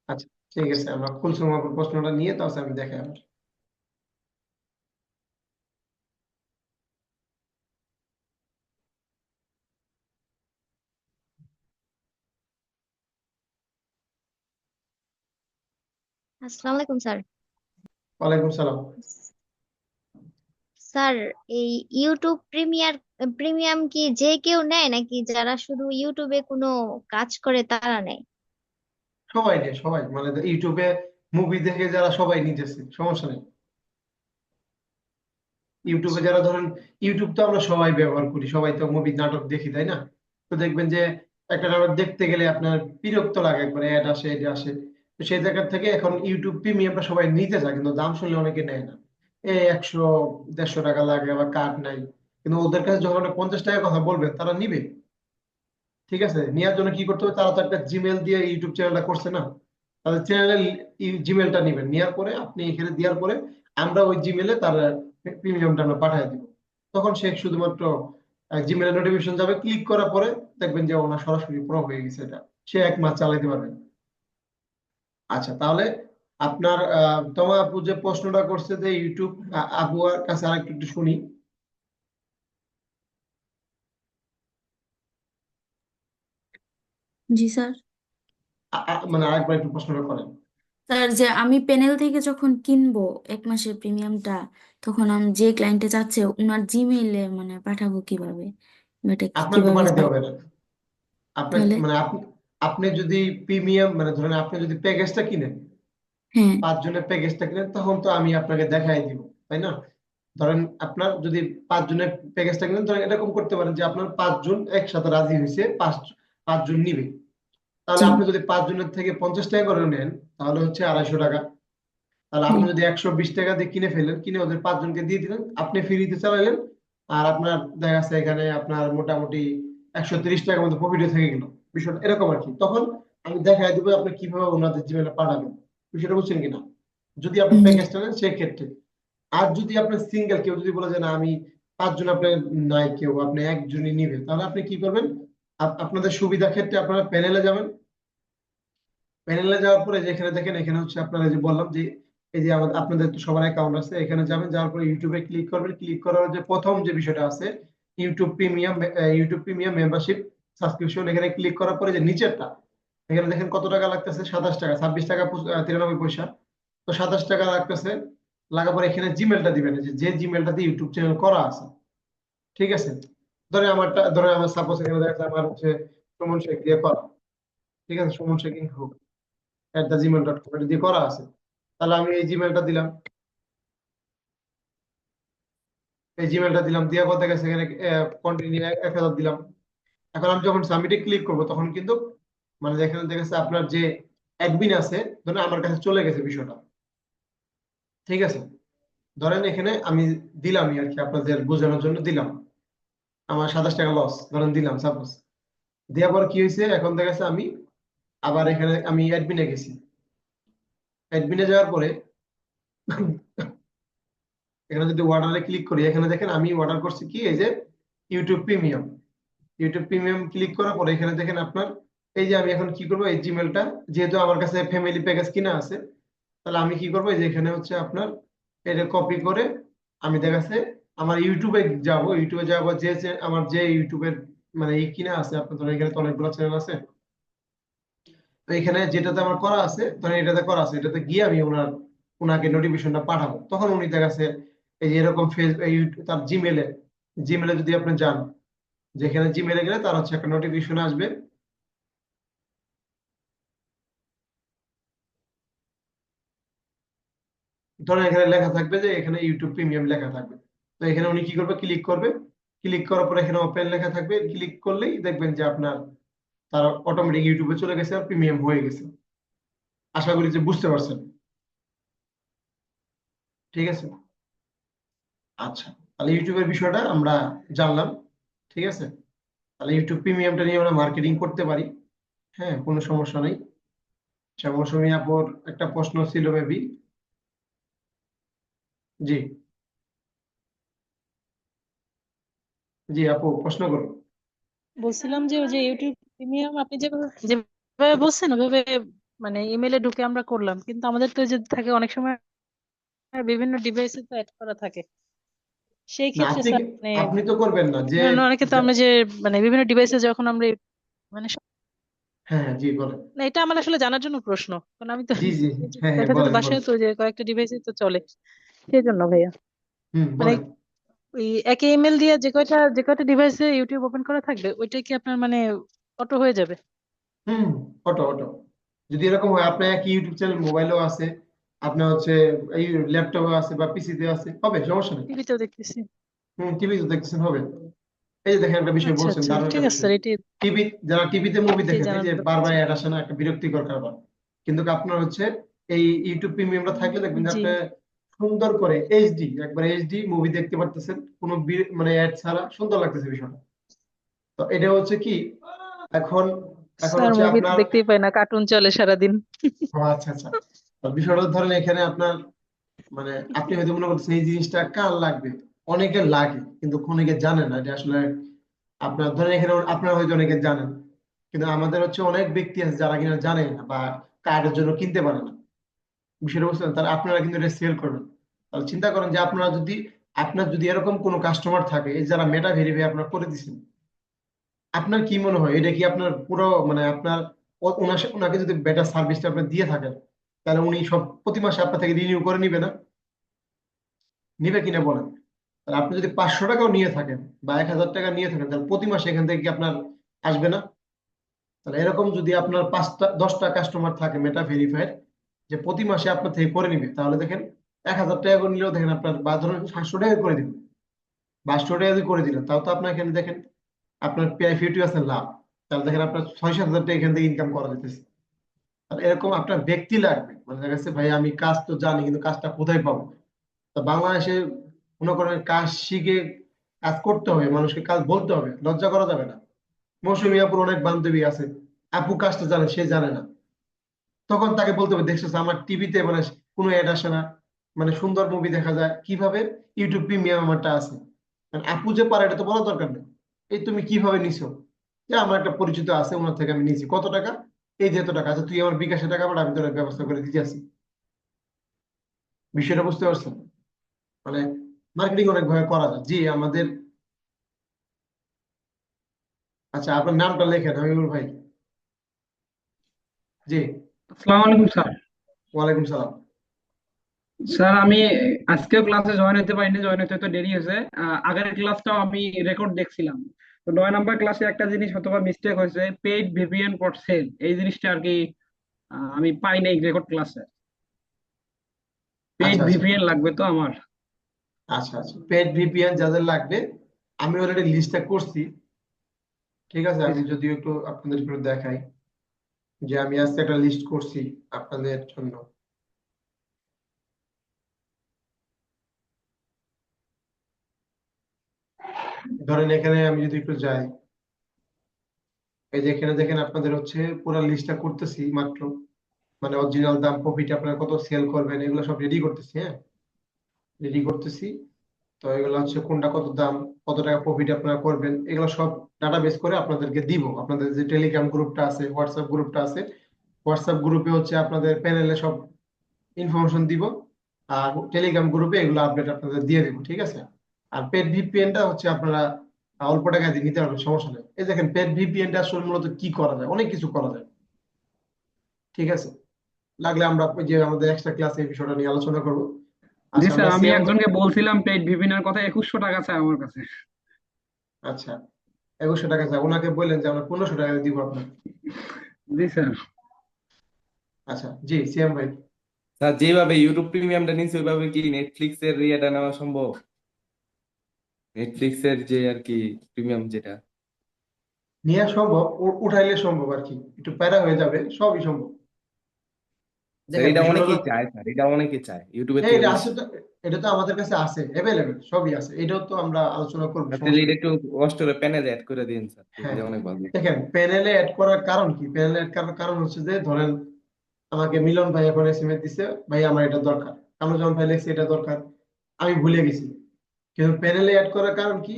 আচ্ছা, ঠিক আছে, আমরা কুলসুম আপুর প্রশ্নটা নিয়ে তাহলে আমি দেখাই আবার। আসসালামু আলাইকুম স্যার। ওয়ালাইকুম সালাম। স্যার, এই ইউটিউব প্রিমিয়াম কি যে কেউ নেয় নাকি যারা শুধু ইউটিউবে কোনো কাজ করে তারা নেয়? সবাই নেই, সবাই মানে ইউটিউবে মুভি দেখে যারা সবাই নিতেছে, সমস্যা নেই। ইউটিউবে যারা ধরেন, ইউটিউব তো আমরা সবাই ব্যবহার করি, সবাই তো মুভি নাটক দেখি, তাই না? তো দেখবেন যে একটা নাটক দেখতে গেলে আপনার বিরক্ত লাগে, একবারে অ্যাড আসে এটা আসে। তো সেই জায়গা থেকে এখন ইউটিউব প্রিমিয়ামটা সবাই নিতে চায়, কিন্তু দাম শুনলে অনেকে নেয় না। 100-150 টাকা লাগে, আবার কার্ড নাই। কিন্তু ওদের কাছে যখন আপনি 50 টাকার কথা বলবেন তারা নিবে। ঠিক আছে, নেওয়ার জন্য কি করতে হবে, তারা তো একটা জিমেল দিয়ে ইউটিউব চ্যানেলটা করছে না, তাদের চ্যানেলের জিমেলটা নেবেন, নেওয়ার পরে আপনি এখানে দেওয়ার পরে আমরা ওই জিমেলে তার প্রিমিয়ামটা আমরা পাঠিয়ে দিব। তখন সে শুধুমাত্র জিমেলের নোটিফিকেশন যাবে, ক্লিক করার পরে দেখবেন যে ওনার সরাসরি প্রো হয়ে গেছে, এটা সে 1 মাস চালাতে পারবে। আচ্ছা, তাহলে আপনার তোমার আপু যে প্রশ্নটা করছে যে ইউটিউব, আপুর কাছে আরেকটু একটু শুনি। জি স্যার। মানে আরেকবার একটু প্রশ্নটা করেন। স্যার, যে আমি প্যানেল থেকে যখন কিনবো 1 মাসের প্রিমিয়ামটা, তখন আমি যে ক্লায়েন্টে চাচ্ছে ওনার জিমেইলে মানে পাঠাবো কিভাবে, এটা আপনাকে কিভাবে পাঠাতে স্যার? হবে না। আপনার তাহলে? মানে আপনি আপনি যদি প্রিমিয়াম মানে ধরেন আপনি যদি প্যাকেজটা কিনেন, হ্যাঁ। 5 জনের প্যাকেজটা কিনেন, তখন তো আমি আপনাকে দেখাই দিব, তাই না? ধরেন আপনার যদি 5 জনের প্যাকেজটা কিনেন, ধরেন এরকম করতে পারেন যে আপনার 5 জন একসাথে রাজি হয়েছে, 5জন নিবে। তাহলে জি। আপনি যদি 5 জনের থেকে 50 টাকা করে নেন, তাহলে হচ্ছে 250 টাকা। তাহলে জি। আপনি যদি 120 টাকা দিয়ে কিনে ফেলেন, কিনে ওদের 5 জনকে দিয়ে দিলেন, আপনি ফ্রিতে চালাইলেন। আর আপনার দেখা যাচ্ছে এখানে আপনার মোটামুটি 130 টাকার মতো প্রফিটে থেকে গেল। বিষয়টা এরকম আর কি। তখন আমি দেখাই দেবো আপনি কিভাবে ওনাদের জিমেলে পাঠাবেন। বিষয়টা বুঝছেন কিনা? যদি আপনি জি। প্যাকেজটা নেন সেক্ষেত্রে। আর যদি আপনি সিঙ্গেল, কেউ যদি বলে যে না আমি 5 জন, আপনার নাই কেউ, আপনি একজনই নিবেন, তাহলে আপনি কি করবেন, আপনাদের সুবিধা ক্ষেত্রে আপনারা প্যানেলে যাবেন। প্যানেলে যাওয়ার পরে যেখানে দেখেন, এখানে হচ্ছে আপনারা যে বললাম যে এই যে আমাদের আপনাদের তো সবার অ্যাকাউন্ট আছে, এখানে যাবেন, যাওয়ার পরে ইউটিউবে ক্লিক করবেন। ক্লিক করার যে প্রথম যে বিষয়টা আছে, ইউটিউব প্রিমিয়াম মেম্বারশিপ সাবস্ক্রিপশন, এখানে ক্লিক করার পরে যে নিচেরটা, এখানে দেখেন কত টাকা লাগতেছে, 27 টাকা, 26 টাকা 93 পয়সা। তো 27 টাকা লাগতেছে। লাগার পরে এখানে জিমেলটা দিবেন, এই যে জিমেলটা দিয়ে ইউটিউব চ্যানেল করা আছে। ঠিক আছে, ধরে আমার সাপোজ এখানে দেখা যাচ্ছে আমার হচ্ছে সুমন শেখ দিয়ে করা। ঠিক আছে, সুমন শেখ হোক @gmail.com, এটা দিয়ে করা আছে। তাহলে আমি এই জিমেলটা দিলাম, দেওয়ার পর দেখা গেছে এখানে কন্টিনিউ 1000 দিলাম। এখন আমি যখন সাবমিটে ক্লিক করব, তখন কিন্তু মানে যেখানে দেখা যাচ্ছে আপনার যে অ্যাডমিন আছে, ধরেন আমার কাছে চলে গেছে বিষয়টা। ঠিক আছে, ধরেন এখানে আমি দিলামই আর কি, আপনাদের বোঝানোর জন্য দিলাম। আমার 27 টাকা লস ধরেন দিলাম সাপোজ। দেওয়ার পর কি হয়েছে, এখন দেখা যাচ্ছে আমি আবার এখানে আমি অ্যাডমিনে গেছি। অ্যাডমিনে যাওয়ার পরে এখানে যদি অর্ডারে ক্লিক করি, এখানে দেখেন আমি অর্ডার করছি কি, এই যে YouTube premium. YouTube premium click করার পরে এখানে দেখেন আপনার, এই যে আমি এখন কি করবো, এই জিমেলটা যেহেতু আমার কাছে ফ্যামিলি প্যাকেজ কিনা আছে, তাহলে আমি কি করবো, এই যে এখানে হচ্ছে আপনার এটা কপি করে আমি দেখা যাচ্ছে আমার ইউটিউবে যাব। ইউটিউবে যাবো, আমার যে ইউটিউবের মানে এই কিনা আছে, আপনার ধরেন এখানে তো অনেকগুলো চ্যানেল আছে। তো এখানে যেটাতে আমার করা আছে, ধরেন এটাতে করা আছে, এটাতে গিয়ে আমি ওনাকে নোটিফিকেশনটা পাঠাবো। তখন উনি দেখা গেছে এই যে এরকম তার জিমেলে, যদি আপনি যান, যেখানে জিমেলে গেলে তার হচ্ছে একটা নোটিফিকেশন আসবে। ধরেন এখানে লেখা থাকবে যে এখানে ইউটিউব প্রিমিয়াম লেখা থাকবে। তো এখানে উনি কি করবে, ক্লিক করবে। ক্লিক করার পরে এখানে ওপেন লেখা থাকবে, ক্লিক করলেই দেখবেন যে আপনার তার অটোমেটিক ইউটিউবে চলে গেছে আর প্রিমিয়াম হয়ে গেছে। আশা করি যে বুঝতে পারছেন। ঠিক আছে, আচ্ছা, তাহলে ইউটিউবের বিষয়টা আমরা জানলাম। ঠিক আছে, তাহলে ইউটিউব প্রিমিয়ামটা নিয়ে আমরা মার্কেটিং করতে পারি। হ্যাঁ, কোনো সমস্যা নেই। শ্যামল আপুর একটা প্রশ্ন ছিল মেবি। জি, জি আপু প্রশ্ন করুন। বলছিলাম যে ওই যে ইউটিউব প্রিমিয়াম আপনি যেভাবে যেভাবে বলছেন ওইভাবে মানে ইমেলে ঢুকে আমরা করলাম, কিন্তু আমাদের তো যে থাকে অনেক সময় বিভিন্ন ডিভাইসে তো অ্যাড করা থাকে, সেই না, ক্ষেত্রে আপনি স্যার মানে আপনি তো করবেন না যে ধরেন অনেকে তো আমরা যে মানে বিভিন্ন ডিভাইসে যখন আমরা মানে হ্যাঁ হ্যাঁ জি বলেন। না, এটা আমার আসলে জানার জন্য প্রশ্ন, কারণ আমি তো জি জি হ্যাঁ হ্যাঁ দেখা যায় তো বলেন বাসায় বলেন। তো যে কয়েকটা ডিভাইসই তো চলে, সেই জন্য ভাইয়া। মানে বলেন। ওই একই ইমেল দিয়ে যে কয়টা ডিভাইসে ইউটিউব ওপেন করা থাকবে, ওইটাই কি আপনার মানে অটো হয়ে যাবে? হুম অটো অটো। যদি এরকম হয় আপনার কি ইউটিউব চ্যানেল মোবাইলেও আছে, আপনার হচ্ছে এই ল্যাপটপে আছে বা পিসিতে আছে, হবে সমস্যা নেই। টিভিতেও দেখতেছি। টিভি তো দেখতেছেন হবে। এই যে দেখেন একটা বিষয় আচ্ছা বলছেন, আচ্ছা, দারুণ ঠিক একটা আছে বিষয়। স্যার, এটি টিভি, যারা টিভিতে মুভি এটি দেখেন এই জানার যে দরকার বারবার ছিল। অ্যাড আসে না, একটা বিরক্তিকর ব্যাপার। কিন্তু আপনার হচ্ছে এই ইউটিউব প্রিমিয়ামটা থাকলে দেখবেন যে জি। আপনি সুন্দর করে এইচডি, একবার এইচডি মুভি দেখতে পারতেছেন, কোনো মানে অ্যাড ছাড়া, সুন্দর লাগতেছে বিষয়টা। তো এটা হচ্ছে কি, এখন এখন স্যার হচ্ছে মুভি তো আপনার, দেখতেই পাই না, কার্টুন চলে সারাদিন। ও আচ্ছা আচ্ছা। তো বিষয়টা ধরেন এখানে আপনার মানে আপনি হয়তো মনে করছেন এই জিনিসটা কার লাগবে, অনেকের লাগে কিন্তু অনেকে জানে না এটা আসলে আপনার ধরেন এখানে আপনারা হয়তো অনেকে জানেন, কিন্তু আমাদের হচ্ছে অনেক ব্যক্তি আছে যারা কিনা জানে না বা কার্ডের জন্য কিনতে পারে না। বিষয়টা বুঝছেন, তাহলে আপনারা কিন্তু এটা সেল করবেন। তাহলে চিন্তা করেন যে আপনারা যদি, আপনার যদি এরকম কোনো কাস্টমার থাকে এই যারা মেটা ভেরিফাই আপনার করে দিচ্ছেন, আপনার কি মনে হয় এটা কি আপনার পুরো মানে আপনার ওনাকে যদি বেটার সার্ভিসটা আপনি দিয়ে থাকেন, তাহলে উনি সব প্রতি মাসে আপনার থেকে রিনিউ করে নিবে না? নিবে কিনা বলেন? তাহলে আপনি যদি 500 টাকাও নিয়ে থাকেন বা 1000 টাকা নিয়ে থাকেন, তাহলে প্রতি মাসে এখান থেকে কি আপনার আসবে না? তাহলে এরকম যদি আপনার 5টা 10টা কাস্টমার থাকে মেটা ভেরিফাইড, যে প্রতি মাসে আপনার থেকে করে নিবে, তাহলে দেখেন 1000 টাকা করে নিলেও দেখেন আপনার, বা ধরুন 700 টাকা করে দিবেন, 500 টাকা যদি করে দিলেন, তাও তো আপনার এখানে দেখেন আপনার প্রায় 50% লাভ। তাহলে দেখেন আপনার 6-7 হাজার টাকা এখান থেকে ইনকাম করা যেতেছে। তাহলে এরকম আপনার ব্যক্তি লাগবে, মানে দেখা যাচ্ছে ভাই আমি কাজ তো জানি কিন্তু কাজটা কোথায় পাবো। তো বাংলাদেশে মনে করেন কাজ শিখে কাজ করতে হবে, মানুষকে কাজ বলতে হবে, লজ্জা করা যাবে না। মৌসুমী আপুর অনেক বান্ধবী আছে, আপু কাজটা জানে, সে জানে না, তখন তাকে বলতে হবে দেখছো আমার টিভিতে মানে কোনো অ্যাড আসে না, মানে সুন্দর মুভি দেখা যায় কিভাবে, ইউটিউব প্রিমিয়াম আমারটা আছে। মানে আপু যে পারে এটা তো বলার দরকার নেই, এই তুমি কিভাবে নিছো, যে আমার একটা পরিচিত আছে ওনার থেকে আমি নিয়েছি, কত টাকা, এই যে এত টাকা, আচ্ছা তুই আমার বিকাশে টাকা পাঠা, আমি তোর ব্যবস্থা করে দিতে আসি। বিষয়টা বুঝতে পারছেন? মানে মার্কেটিং অনেক ভাবে করা যায়। জি আমাদের, আচ্ছা আপনার নামটা লেখেন হাবিবুল ভাই। জি। আসসালামু আলাইকুম স্যার। ওয়ালাইকুম সালাম। স্যার আমি আজকেও ক্লাসে জয়েন হতে পারিনি, জয়েন হতে তো দেরি হয়েছে। আগের ক্লাসটাও আমি রেকর্ড দেখছিলাম। তো 9 নম্বর ক্লাসে একটা জিনিস হয়তো বা মিস্টেক হয়েছে, পেইড ভিপিএন ফর সেল, এই জিনিসটা আর কি আমি পাই নাই রেকর্ড ক্লাসে। পেইড আচ্ছা আচ্ছা ভিপিএন লাগবে তো আমার। আচ্ছা আচ্ছা, পেড ভিপিএন যাদের লাগবে আমি অলরেডি লিস্টটা করছি। ঠিক আছে, জি আমি স্যার। যদি একটু আপনাদের একটু দেখাই যে আমি আজকে একটা লিস্ট করছি আপনাদের জন্য। ধরেন এখানে আমি যদি একটু যাই, এই যে এখানে দেখেন আপনাদের হচ্ছে পুরো লিস্টটা করতেছি মাত্র, মানে অরিজিনাল দাম, প্রফিট আপনারা কত সেল করবেন, এগুলো সব রেডি করতেছি। হ্যাঁ রেডি করতেছি। তো এগুলো হচ্ছে কোনটা কত দাম, কত টাকা প্রফিট আপনারা করবেন, এগুলো সব ডাটাবেস করে আপনাদেরকে দিব। আপনাদের যে টেলিগ্রাম গ্রুপটা আছে, হোয়াটসঅ্যাপ গ্রুপটা আছে, হোয়াটসঅ্যাপ গ্রুপে হচ্ছে আপনাদের প্যানেলে সব ইনফরমেশন দিব, আর টেলিগ্রাম গ্রুপে এগুলো আপডেট আপনাদের দিয়ে দিব। ঠিক আছে। আর পেড ভিপিএনটা হচ্ছে আপনারা অল্প টাকা দিয়ে নিতে পারবেন, সমস্যা নেই। এই দেখেন পেড ভিপিএনটা আসলে মূলত কি করা যায়, অনেক কিছু করা যায়। ঠিক আছে, লাগলে আমরা ওই যে আমাদের এক্সট্রা ক্লাসে এই বিষয়টা নিয়ে আলোচনা করব। জি আচ্ছা স্যার, আমরা আমি সিএম, একজনকে বলছিলাম পেইড ভিপিএন এর কথা, 2100 টাকা চাই আমার কাছে। আচ্ছা 2100 টাকা চাই, ওনাকে বললেন যে আমরা 1500 টাকা দিব আপনাকে। জি স্যার। আচ্ছা জি সিএম ভাই। স্যার যেভাবে ইউটিউব প্রিমিয়ামটা নিচ্ছে ওইভাবে কি নেটফ্লিক্স এর ইয়েটা নেওয়া সম্ভব? নেটফ্লিক্স এর যে আর কি প্রিমিয়াম যেটা, নেওয়া সম্ভব, উঠাইলে সম্ভব আর কি, একটু প্যারা হয়ে যাবে, সবই সম্ভব। স্যার দেখেন এটা বিষয় হলো, অনেকেই চায়, স্যার এটা অনেকে চায় ইউটিউবের হ্যাঁ থেকে এটা আছে বেশি। তো, এটা তো আমাদের কাছে আছে, অ্যাভেলেবেল সবই আছে, এটাও তো আমরা আলোচনা করবো, তাহলে সমস্যা এটা নেই। একটু কষ্ট করে প্যানেলে অ্যাড করে দিন স্যার, হ্যাঁ এটা অনেক ভালো। দেখেন প্যানেলে অ্যাড করার কারণ কি, প্যানেলে অ্যাড করার কারণ হচ্ছে যে ধরেন আমাকে মিলন ভাই এখন এসএমএস দিছে, ভাই আমার এটা দরকার, কামরুজ্জামান ভাই লিখছে এটা দরকার, আমি ভুলে গেছি। কিন্তু প্যানেলে অ্যাড করার কারণ কি,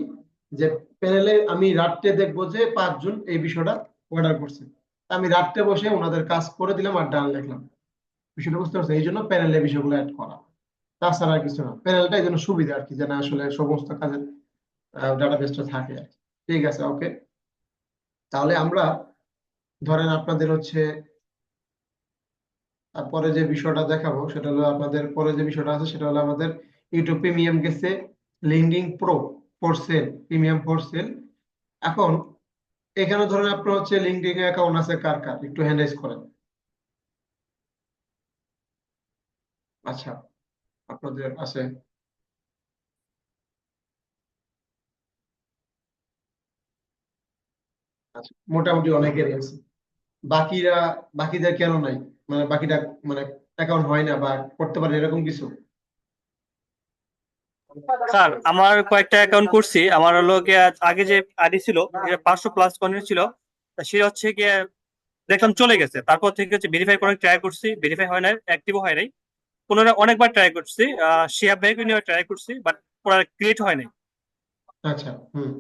যে প্যানেলে আমি রাত্রে দেখবো যে 5 জন এই বিষয়টা অর্ডার করছে, আমি রাত্রে বসে ওনাদের কাজ করে দিলাম আর ডান লিখলাম। বিষয়টা বুঝতে পারছেন, এই জন্য প্যানেলে বিষয়গুলো অ্যাড করা, তাছাড়া আর কিছু না। প্যানেলটা এই জন্য সুবিধা আর কি, যেন আসলে সমস্ত কাজের ডাটাবেসটা থাকে আর কি। ঠিক আছে ওকে, তাহলে আমরা ধরেন আপনাদের হচ্ছে পরে যে বিষয়টা দেখাবো সেটা হলো আপনাদের পরে যে বিষয়টা আছে সেটা হলো আমাদের ইউটিউব প্রিমিয়াম গেছে LinkedIn pro for sale, premium for sale. এখন এখানে ধরেন আপনার হচ্ছে লিঙ্কডিন অ্যাকাউন্ট আছে কার কার, একটু হ্যান্ড রাইজ করেন। আচ্ছা, আপনাদের আছে। আচ্ছা, মোটামুটি অনেকেরই আছে। বাকিরা, বাকিদের কেন নাই? মানে বাকিটা মানে অ্যাকাউন্ট হয় না বা করতে পারে এরকম কিছু? স্যার আমার কয়েকটা অ্যাকাউন্ট করছি। আমার হলো গিয়ে আগে যে আইডি ছিল এটা 500+ কন্টেন্ট ছিল, তা সে হচ্ছে গিয়ে দেখলাম চলে গেছে। তারপর থেকে হচ্ছে ভেরিফাই করার ট্রাই করছি, ভেরিফাই হয় নাই, অ্যাক্টিভও হয় নাই। পুনরায় অনেকবার ট্রাই করছি, শিহাব ভাইকে নিয়ে ট্রাই করছি, বাট পুরো ক্রিয়েট হয় নাই। আচ্ছা, হুম।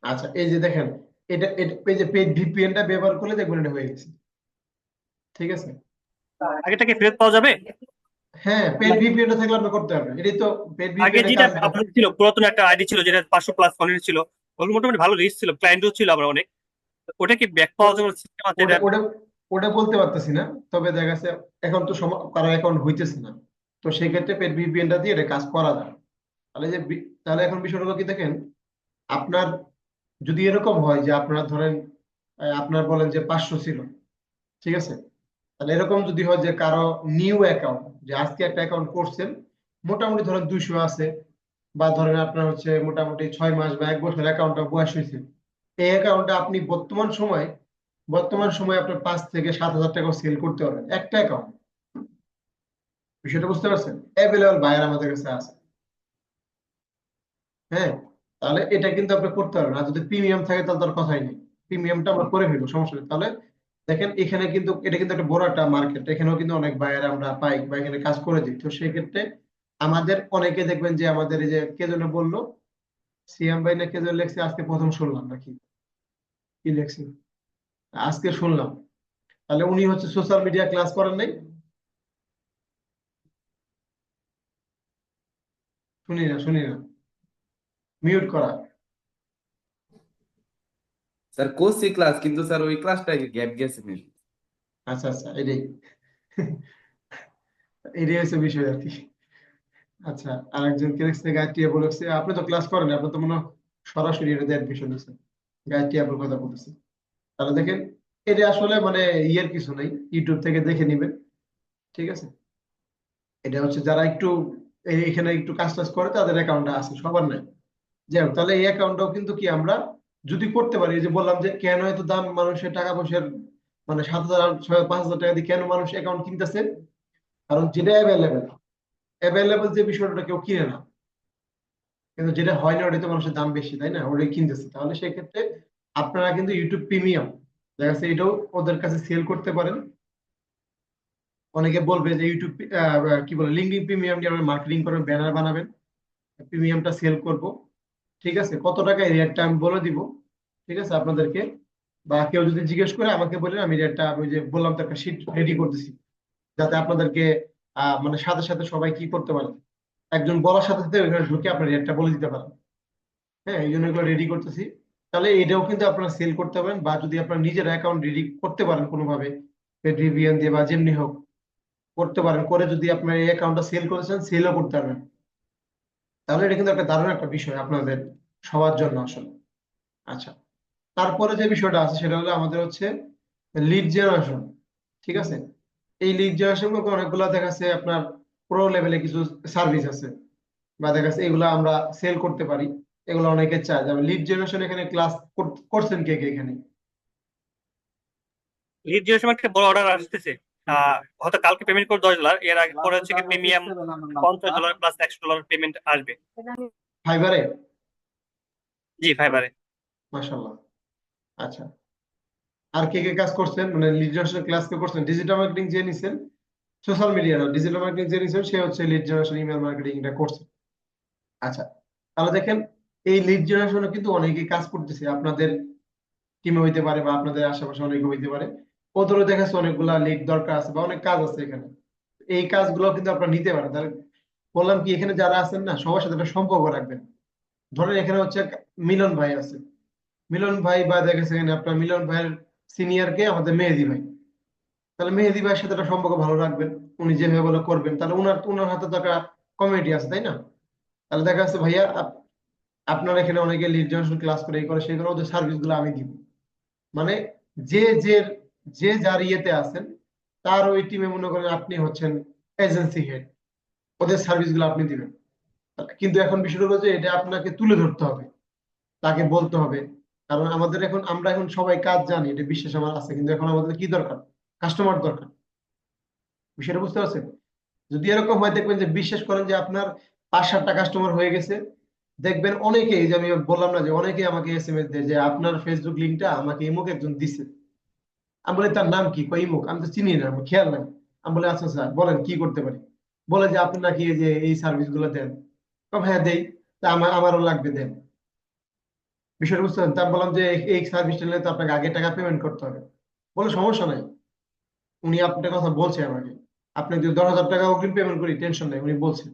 আচ্ছা, এই যে দেখেন, এই যে পেজ ভিপিএনটা ব্যবহার করলে দেখবেন এটা হয়ে গেছে। ঠিক আছে। আগেটা কি ফেরত পাওয়া যাবে? হ্যাঁ, পেজ ভিপিএনটা থাকলে আপনি করতে পারবেন, এটাই তো পেজ আগে ভিপিএন এর যেটা কাজ। আপনার ছিল পুরাতন একটা আইডি ছিল যেটা 500+ কন্টেন্ট ছিল, ওগুলো মোটামুটি ভালো রিচ ছিল, ক্লায়েন্টও ছিল আমার অনেক। ওটা কি ব্যাক পাওয়া যাবে সিস্টেম আছে ওটা এটা? ওটা ওটা বলতে পারতেছি না, তবে দেখা যাচ্ছে এখন তো কারো অ্যাকাউন্ট হইতেছে না, তো সেই ক্ষেত্রে পেড ভিপিএনটা দিয়ে এটা কাজ করা যায়। তাহলে তাহলে এখন বিষয়টা হলো কি দেখেন, আপনার যদি এরকম হয় যে আপনার ধরেন আপনার বলেন যে 500 ছিল, ঠিক আছে, তাহলে এরকম যদি হয় যে কারো নিউ অ্যাকাউন্ট, যে আজকে একটা অ্যাকাউন্ট করছেন, মোটামুটি ধরেন 200 আছে, বা ধরেন আপনার হচ্ছে মোটামুটি 6 মাস বা 1 বছর অ্যাকাউন্টটা বয়স হয়েছে, এই অ্যাকাউন্টে আপনি বর্তমান সময় আপনার 5 থেকে 7 হাজার টাকা সেল করতে পারবেন একটা অ্যাকাউন্ট। বিষয়টা বুঝতে পারছেন? অ্যাভেলেবল বায়ার আমাদের কাছে আছে। হ্যাঁ, তাহলে এটা কিন্তু আপনি করতে পারবেন। আর যদি প্রিমিয়াম থাকে তাহলে তার কথাই নেই, প্রিমিয়ামটা আমরা করে ফেলবো, সমস্যা নেই। তাহলে দেখেন এখানে কিন্তু এটা কিন্তু একটা বড় একটা মার্কেট, এখানেও কিন্তু অনেক বায়ার আমরা পাই বা এখানে কাজ করে দিই। তো সেই ক্ষেত্রে আমাদের অনেকে দেখবেন যে আমাদের এই যে কে যেন বললো, সিয়াম ভাই না কে যেন লেখছে, আজকে প্রথম শুনলাম নাকি, কি লেখছে আজকে শুনলাম। তাহলে উনি হচ্ছে সোশ্যাল মিডিয়া ক্লাস করেন নাই? শুনি না, মিউট করা। স্যার করছি ক্লাস, কিন্তু স্যার ওই ক্লাসটা গ্যাপ গেছে নি। আচ্ছা আচ্ছা, এটাই এটাই হচ্ছে বিষয় আর কি। আচ্ছা, আরেকজন কে লিখছে গায়ত্রী বলেছে, আপনি তো ক্লাস করেন, আপনি তো মনে হয় সরাসরি এটাতে অ্যাডমিশন নিয়েছেন। গায়ত্রী আপুর কথা বলতেছে। তাহলে দেখেন, এটা আসলে মানে ইয়ের কিছু নেই, ইউটিউব থেকে দেখে নিবেন। ঠিক আছে, এটা হচ্ছে যারা একটু এখানে একটু কাজ টাজ করে তাদের অ্যাকাউন্টটা আছে, সবার নাই। যাই হোক, তাহলে এই অ্যাকাউন্টটাও কিন্তু কি আমরা যদি করতে পারি, এই যে বললাম যে কেন এত দাম মানুষের টাকা পয়সার, মানে 7,000 5,000 টাকা দিয়ে কেন মানুষ অ্যাকাউন্ট কিনতেছে? কারণ যেটা অ্যাভেলেবেল, অ্যাভেলেবেল যে বিষয়টা কেউ কিনে না, কিন্তু যেটা হয় না ওটাতে মানুষের দাম বেশি, তাই না, ওটাই কিনতেছে। তাহলে সেই ক্ষেত্রে আপনারা কিন্তু ইউটিউব প্রিমিয়াম দেখা যাচ্ছে এটাও ওদের কাছে সেল করতে পারেন। অনেকে বলবে যে ইউটিউব কি বলে লিঙ্কডিন প্রিমিয়াম নিয়ে আমরা মার্কেটিং করবেন, ব্যানার বানাবেন, প্রিমিয়ামটা সেল করব। ঠিক আছে, কত টাকা এই রেটটা আমি বলে দিব, ঠিক আছে আপনাদেরকে। বা কেউ যদি জিজ্ঞেস করে আমাকে বলেন, আমি রেটটা ওই যে বললাম তো একটা শিট রেডি করতেছি, যাতে আপনাদেরকে মানে সাথে সাথে সবাই কি করতে পারে, একজন বলার সাথে সাথে ওইখানে ঢুকে আপনার রেটটা বলে দিতে পারেন। হ্যাঁ, এই জন্য এগুলো রেডি করতেছি। তাহলে এটাও কিন্তু আপনারা সেল করতে পারেন, বা যদি আপনার নিজের অ্যাকাউন্ট রেডি করতে পারেন কোনোভাবে, পেটিএম দিয়ে বা যেমনি হোক করতে পারেন, করে যদি আপনার এই অ্যাকাউন্টটা সেল করেছেন, সেলও করতে পারবেন। তাহলে এটা কিন্তু একটা দারুণ একটা বিষয় আপনাদের সবার জন্য আসলে। আচ্ছা, তারপরে যে বিষয়টা আছে সেটা হলো আমাদের হচ্ছে লিড জেনারেশন। ঠিক আছে, এই লিড জেনারেশন অনেকগুলো দেখা যাচ্ছে আপনার প্রো লেভেলে কিছু সার্ভিস আছে, বা দেখা যাচ্ছে এগুলো আমরা সেল করতে পারি। এগুলো অনেকে চায়, যেমন লিড জেনারেশন এখানে ক্লাস করছেন কে কে এখানে? লিড জেনারেশন একটা বড় অর্ডার আসতেছে। হয়তো কালকে পেমেন্ট করে $10, এর আগে পরে হচ্ছে প্রিমিয়াম $50 প্লাস $100 পেমেন্ট আসবে। ফাইবারে? জি ফাইবারে। মাশাল্লাহ। আচ্ছা, আর কে কে কাজ করছেন, মানে লিড জেনারেশন ক্লাস কে করছেন? ডিজিটাল মার্কেটিং যে নিছেন, সোশ্যাল মিডিয়া না, ডিজিটাল মার্কেটিং যে নিছেন সে হচ্ছে লিড জেনারেশন ইমেল মার্কেটিং এটা করছে। আচ্ছা, তাহলে দেখেন এই লিড জেনারেশনে কিন্তু অনেকেই কাজ করতেছে, আপনাদের টিমে হইতে পারে বা আপনাদের আশেপাশে অনেকে হইতে পারে। ওদেরও দেখা যাচ্ছে অনেকগুলা লিড দরকার আছে বা অনেক কাজ আছে এখানে, এই কাজগুলো কিন্তু আপনারা নিতে পারেন। তাহলে বললাম কি, এখানে যারা আছেন না সবার সাথে একটা সম্পর্ক রাখবেন। ধরেন এখানে হচ্ছে মিলন ভাই আছে, মিলন ভাই বা দেখা গেছে এখানে আপনার মিলন ভাইয়ের সিনিয়রকে আমাদের মেহেদী ভাই। তাহলে মেহেদী ভাইয়ের সাথে একটা সম্পর্ক ভালো রাখবেন, উনি যেভাবে বলে করবেন, তাহলে উনার উনার হাতে তো একটা কমিটি আছে তাই না? তাহলে দেখা যাচ্ছে ভাইয়া আপনার এখানে অনেকে লিড জেনারেশন ক্লাস করে এই করে সেই করে, ওদের সার্ভিস গুলো আমি দিব। মানে যে যে যে যার ইয়েতে আছেন তার ওই টিমে মনে করেন আপনি হচ্ছেন এজেন্সি হেড, ওদের সার্ভিস গুলো আপনি দিবেন। কিন্তু এখন বিষয়টা হলো যে এটা আপনাকে তুলে ধরতে হবে, তাকে বলতে হবে। কারণ আমাদের এখন আমরা এখন সবাই কাজ জানি, এটা বিশ্বাস আমার আছে, কিন্তু এখন আমাদের কি দরকার? কাস্টমার দরকার। বিষয়টা বুঝতে পারছেন? যদি এরকম হয় দেখবেন যে বিশ্বাস করেন যে আপনার 5-7টা কাস্টমার হয়ে গেছে, দেখবেন অনেকেই, যে আমি বললাম না যে অনেকেই আমাকে এসএমএস দেয় যে আপনার ফেসবুক লিঙ্কটা আমাকে ইমুক একজন দিছে। আমি বলি তার নাম কি? কই ইমুক, আমি তো চিনি না, আমার খেয়াল নাই। আমি বলি আচ্ছা স্যার বলেন কি করতে পারি। বলে যে আপনি নাকি এই যে এই সার্ভিস গুলো দেন। হ্যাঁ দেই। তা আমারও লাগবে, দেন। বিষয়টা বুঝতে পারেন? তা আমি বললাম যে এই সার্ভিসটা নিলে তো আপনাকে আগে টাকা পেমেন্ট করতে হবে। বলে সমস্যা নাই, উনি আপনার কথা বলছে আমাকে, আপনাকে যদি 10,000 টাকা অগ্রিম পেমেন্ট করি টেনশন নাই, উনি বলছেন।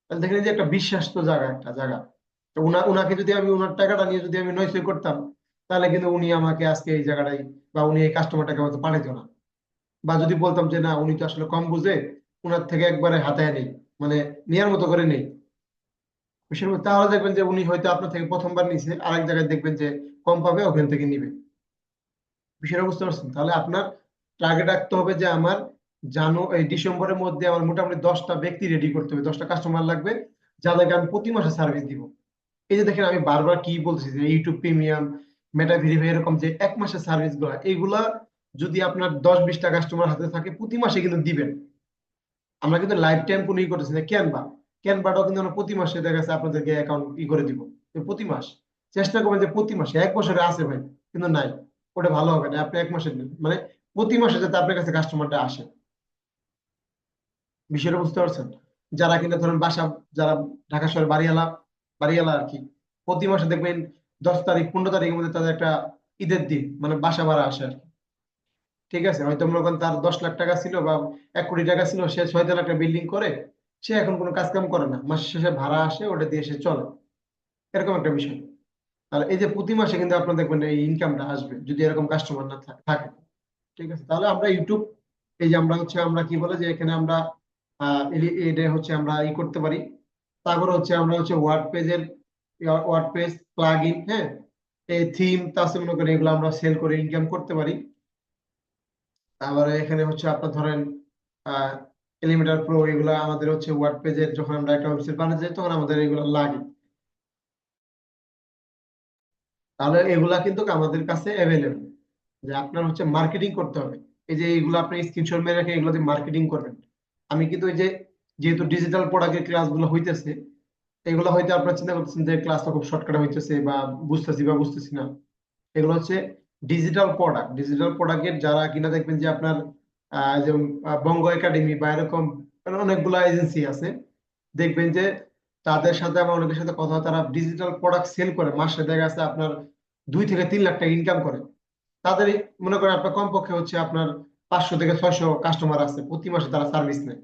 তাহলে দেখেন যে একটা বিশ্বাস তো জায়গা, একটা জায়গা। তো উনাকে যদি আমি উনার টাকাটা নিয়ে যদি আমি নয় করতাম, তাহলে কিন্তু উনি আমাকে আজকে এই জায়গাটাই, বা উনি এই কাস্টমারটাকে হয়তো পাঠাইতো না। বা যদি বলতাম যে না উনি তো আসলে কম বুঝে, উনার থেকে একবারে হাতায় নেই, মানে নেয়ার মতো করে নেই বিষয়, তাহলে দেখবেন যে উনি হয়তো আপনার থেকে প্রথমবার নিছে, আরেক জায়গায় দেখবেন যে কম পাবে, ওখান থেকে নিবে। বিষয়টা বুঝতে পারছেন? তাহলে আপনার টার্গেট রাখতে হবে যে আমার এই ডিসেম্বরের মধ্যে আমার মোটামুটি 10টা ব্যক্তি রেডি করতে হবে, 10টা কাস্টমার লাগবে, যাদেরকে আমি প্রতি মাসে সার্ভিস দিব। এই যে দেখেন আমি বারবার কি বলছি যে ইউটিউব প্রিমিয়াম, মেটা ভেরিফাই, এরকম যে 1 মাসের সার্ভিস গুলা, এইগুলা যদি আপনার 10-20টা কাস্টমার হাতে থাকে প্রতি মাসে কিন্তু দিবেন। আমরা কিন্তু লাইফ টাইম কোনো ই করতেছি না। ক্যানভাটাও কিন্তু আমরা প্রতি মাসে দেখা যাচ্ছে আপনাদেরকে অ্যাকাউন্ট করে দিব। তো প্রতি মাস চেষ্টা করবেন যে প্রতি মাসে, 1 বছরে আছে ভাই কিন্তু নাই, ওটা ভালো হবে না। আপনি 1 মাসে দিন, মানে প্রতি মাসে যাতে আপনার কাছে কাস্টমারটা আসে। বিষয়টা বুঝতে পারছেন? যারা কিনা ধরেন বাসা, যারা ঢাকা শহরে বাড়িওয়ালা, বাড়িওয়ালা আর কি, প্রতি মাসে দেখবেন 10 তারিখ 15 তারিখের মধ্যে তাদের একটা ঈদের দিন, মানে বাসা ভাড়া আসে আর কি। ঠিক আছে, হয়তো মনে করেন তার 10 লাখ টাকা ছিল বা 1 কোটি টাকা ছিল, সে 6 তলা একটা বিল্ডিং করে, সে এখন কোনো কাজ কাম করে না, মাস শেষে ভাড়া আসে, ওটা দিয়ে সে চলে। এরকম একটা বিষয়। তাহলে এই যে প্রতি মাসে কিন্তু আপনার দেখবেন এই ইনকামটা আসবে যদি এরকম কাস্টমার না থাকে। ঠিক আছে, তাহলে আমরা ইউটিউব, এই যে আমরা হচ্ছে আমরা কি বলে যে এখানে আমরা এটা হচ্ছে আমরা করতে পারি। তারপরে হচ্ছে আমরা হচ্ছে ওয়ার্ড পেজ প্লাগ ইন, হ্যাঁ, এই থিম তাছে মনে করেন এগুলো আমরা সেল করে ইনকাম করতে পারি। তারপরে এখানে হচ্ছে আপনার ধরেন এলিমেন্টার প্রো, এগুলো আমাদের হচ্ছে ওয়ার্ড পেজের, যখন আমরা একটা ওয়েবসাইট বানাতে যাই তখন আমাদের এগুলো লাগে। তাহলে এগুলা কিন্তু আমাদের কাছে অ্যাভেলেবল, যে আপনার হচ্ছে মার্কেটিং করতে হবে। এই যে এইগুলো আপনি স্ক্রিনশট মেরে রেখে এগুলো দিয়ে মার্কেটিং করবেন। আমি কিন্তু এই যে যেহেতু ডিজিটাল প্রোডাক্টের ক্লাসগুলো হইতেছে, এগুলো হয়তো আপনারা চিন্তা করতেছেন যে ক্লাসটা খুব শর্টকাটে হইতেছে বা বুঝতেছি না। এগুলো হচ্ছে ডিজিটাল প্রোডাক্টের যারা কিনা দেখবেন যে আপনার যেমন বঙ্গ একাডেমি বা এরকম অনেকগুলো এজেন্সি আছে, দেখবেন যে তাদের সাথে আমার অনেকের সাথে কথা হয়, তারা ডিজিটাল প্রোডাক্ট সেল করে মাসে দেখা যাচ্ছে আপনার 2 থেকে 3 লাখ টাকা ইনকাম করে। তাদের মনে করেন আপনার কমপক্ষে হচ্ছে আপনার 500 থেকে 600 কাস্টমার আছে, প্রতি মাসে তারা সার্ভিস নেয়।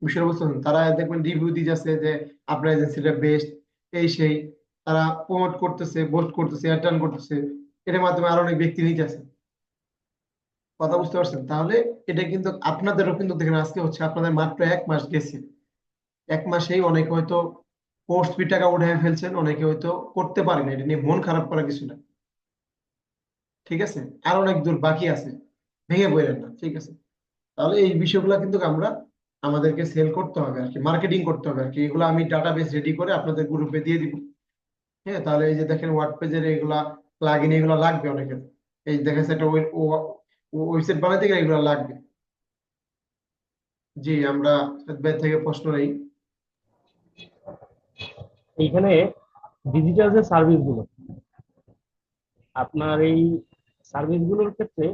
বিষয়টা বুঝতে পারছেন? তারা দেখবেন রিভিউ দিতেছে যে আপনার এজেন্সিটা বেস্ট, এই সেই, তারা প্রমোট করতেছে, পোস্ট করতেছে, অ্যাড করতেছে, এটার মাধ্যমে আরো অনেক ব্যক্তি নিতেছে। কথা বুঝতে পারছেন? তাহলে এটা কিন্তু আপনাদেরও কিন্তু দেখেন আজকে হচ্ছে আপনাদের মাত্র 1 মাস গেছে, 1 মাসেই অনেকে হয়তো কোর্স ফি টাকা উঠে ফেলছেন, অনেকে হয়তো করতে পারেন, এটা নিয়ে মন খারাপ করার কিছু না। ঠিক আছে, আর অনেক দূর বাকি আছে, ভেঙে পড়েন না। ঠিক আছে, তাহলে এই বিষয়গুলো কিন্তু আমরা আমাদেরকে সেল করতে হবে আর কি, মার্কেটিং করতে হবে আর কি। এগুলো আমি ডাটাবেস রেডি করে আপনাদের গ্রুপে দিয়ে দিব। হ্যাঁ, তাহলে এই যে দেখেন ওয়ার্ড পেজের এগুলা প্লাগ ইন, এগুলো লাগবে অনেকের। এই দেখেন একটা ওয়েবসাইট বানাতে গেলে এগুলো লাগবে। জি, আমরা থেকে প্রশ্ন নেই। এইখানে ডিজিটাল যে সার্ভিস গুলো, আপনার এই সার্ভিস গুলোর ক্ষেত্রে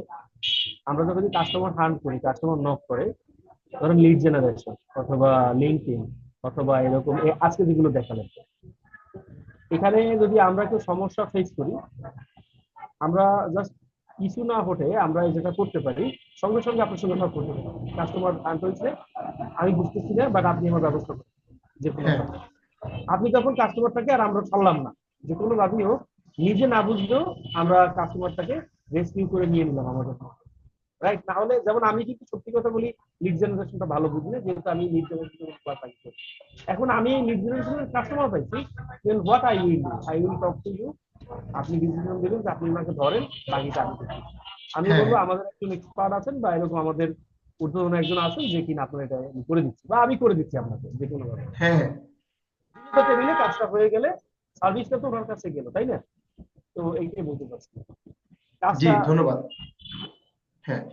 আমরা যখন কাস্টমার হান্ট করি, কাস্টমার নক করে, ধরেন লিড জেনারেশন অথবা লিঙ্কডিন অথবা এরকম আজকে যেগুলো দেখালেন, এখানে যদি আমরা কেউ সমস্যা ফেস করি, আমরা জাস্ট কিছু না হতে আমরা যেটা করতে পারি, সঙ্গে সঙ্গে আপনার সঙ্গে সব করতে পারি। কাস্টমার হান্ট হয়েছে, আমি বুঝতেছি না, বাট আপনি আমার ব্যবস্থা করুন যে কোনো হ্যাঁ, ভাবে। আপনি তখন কাস্টমারটাকে আর আমরা ছাড়লাম না, যে কোনো ভাবেই হোক, নিজে না বুঝলেও আমরা কাস্টমারটাকে রেস্কিউ করে নিয়ে নিলাম আমাদের রাইট। না হলে যেমন আমি কিন্তু সত্যি কথা বলি, লিড জেনারেশনটা ভালো বুঝি না, যেহেতু আমি লিড জেনারেশনের ক্লাস পাইছি। এখন আমি লিড জেনারেশনের কাস্টমার পাইছি, then what I will talk to you. আপনি ডিসিশন দিবেন যে আপনি ওনাকে ধরেন, বাকিটা আমি দেখি। আমি হ্যাঁ বলবো আমাদের একজন এক্সপার্ট আছেন বা এরকম আমাদের ঊর্ধ্বতন একজন আছেন যে কিনা আপনার এটা আমি করে দিচ্ছি বা আমি করে দিচ্ছি আপনাকে যে কোনো ভাবে। হ্যাঁ হ্যাঁ টেবিলে কাজটা হয়ে গেলে সার্ভিসটা তো ওনার কাছে গেল, তাই না? তো এইটাই বলতে পারছি জি কাজটা। ধন্যবাদ। হ্যাঁ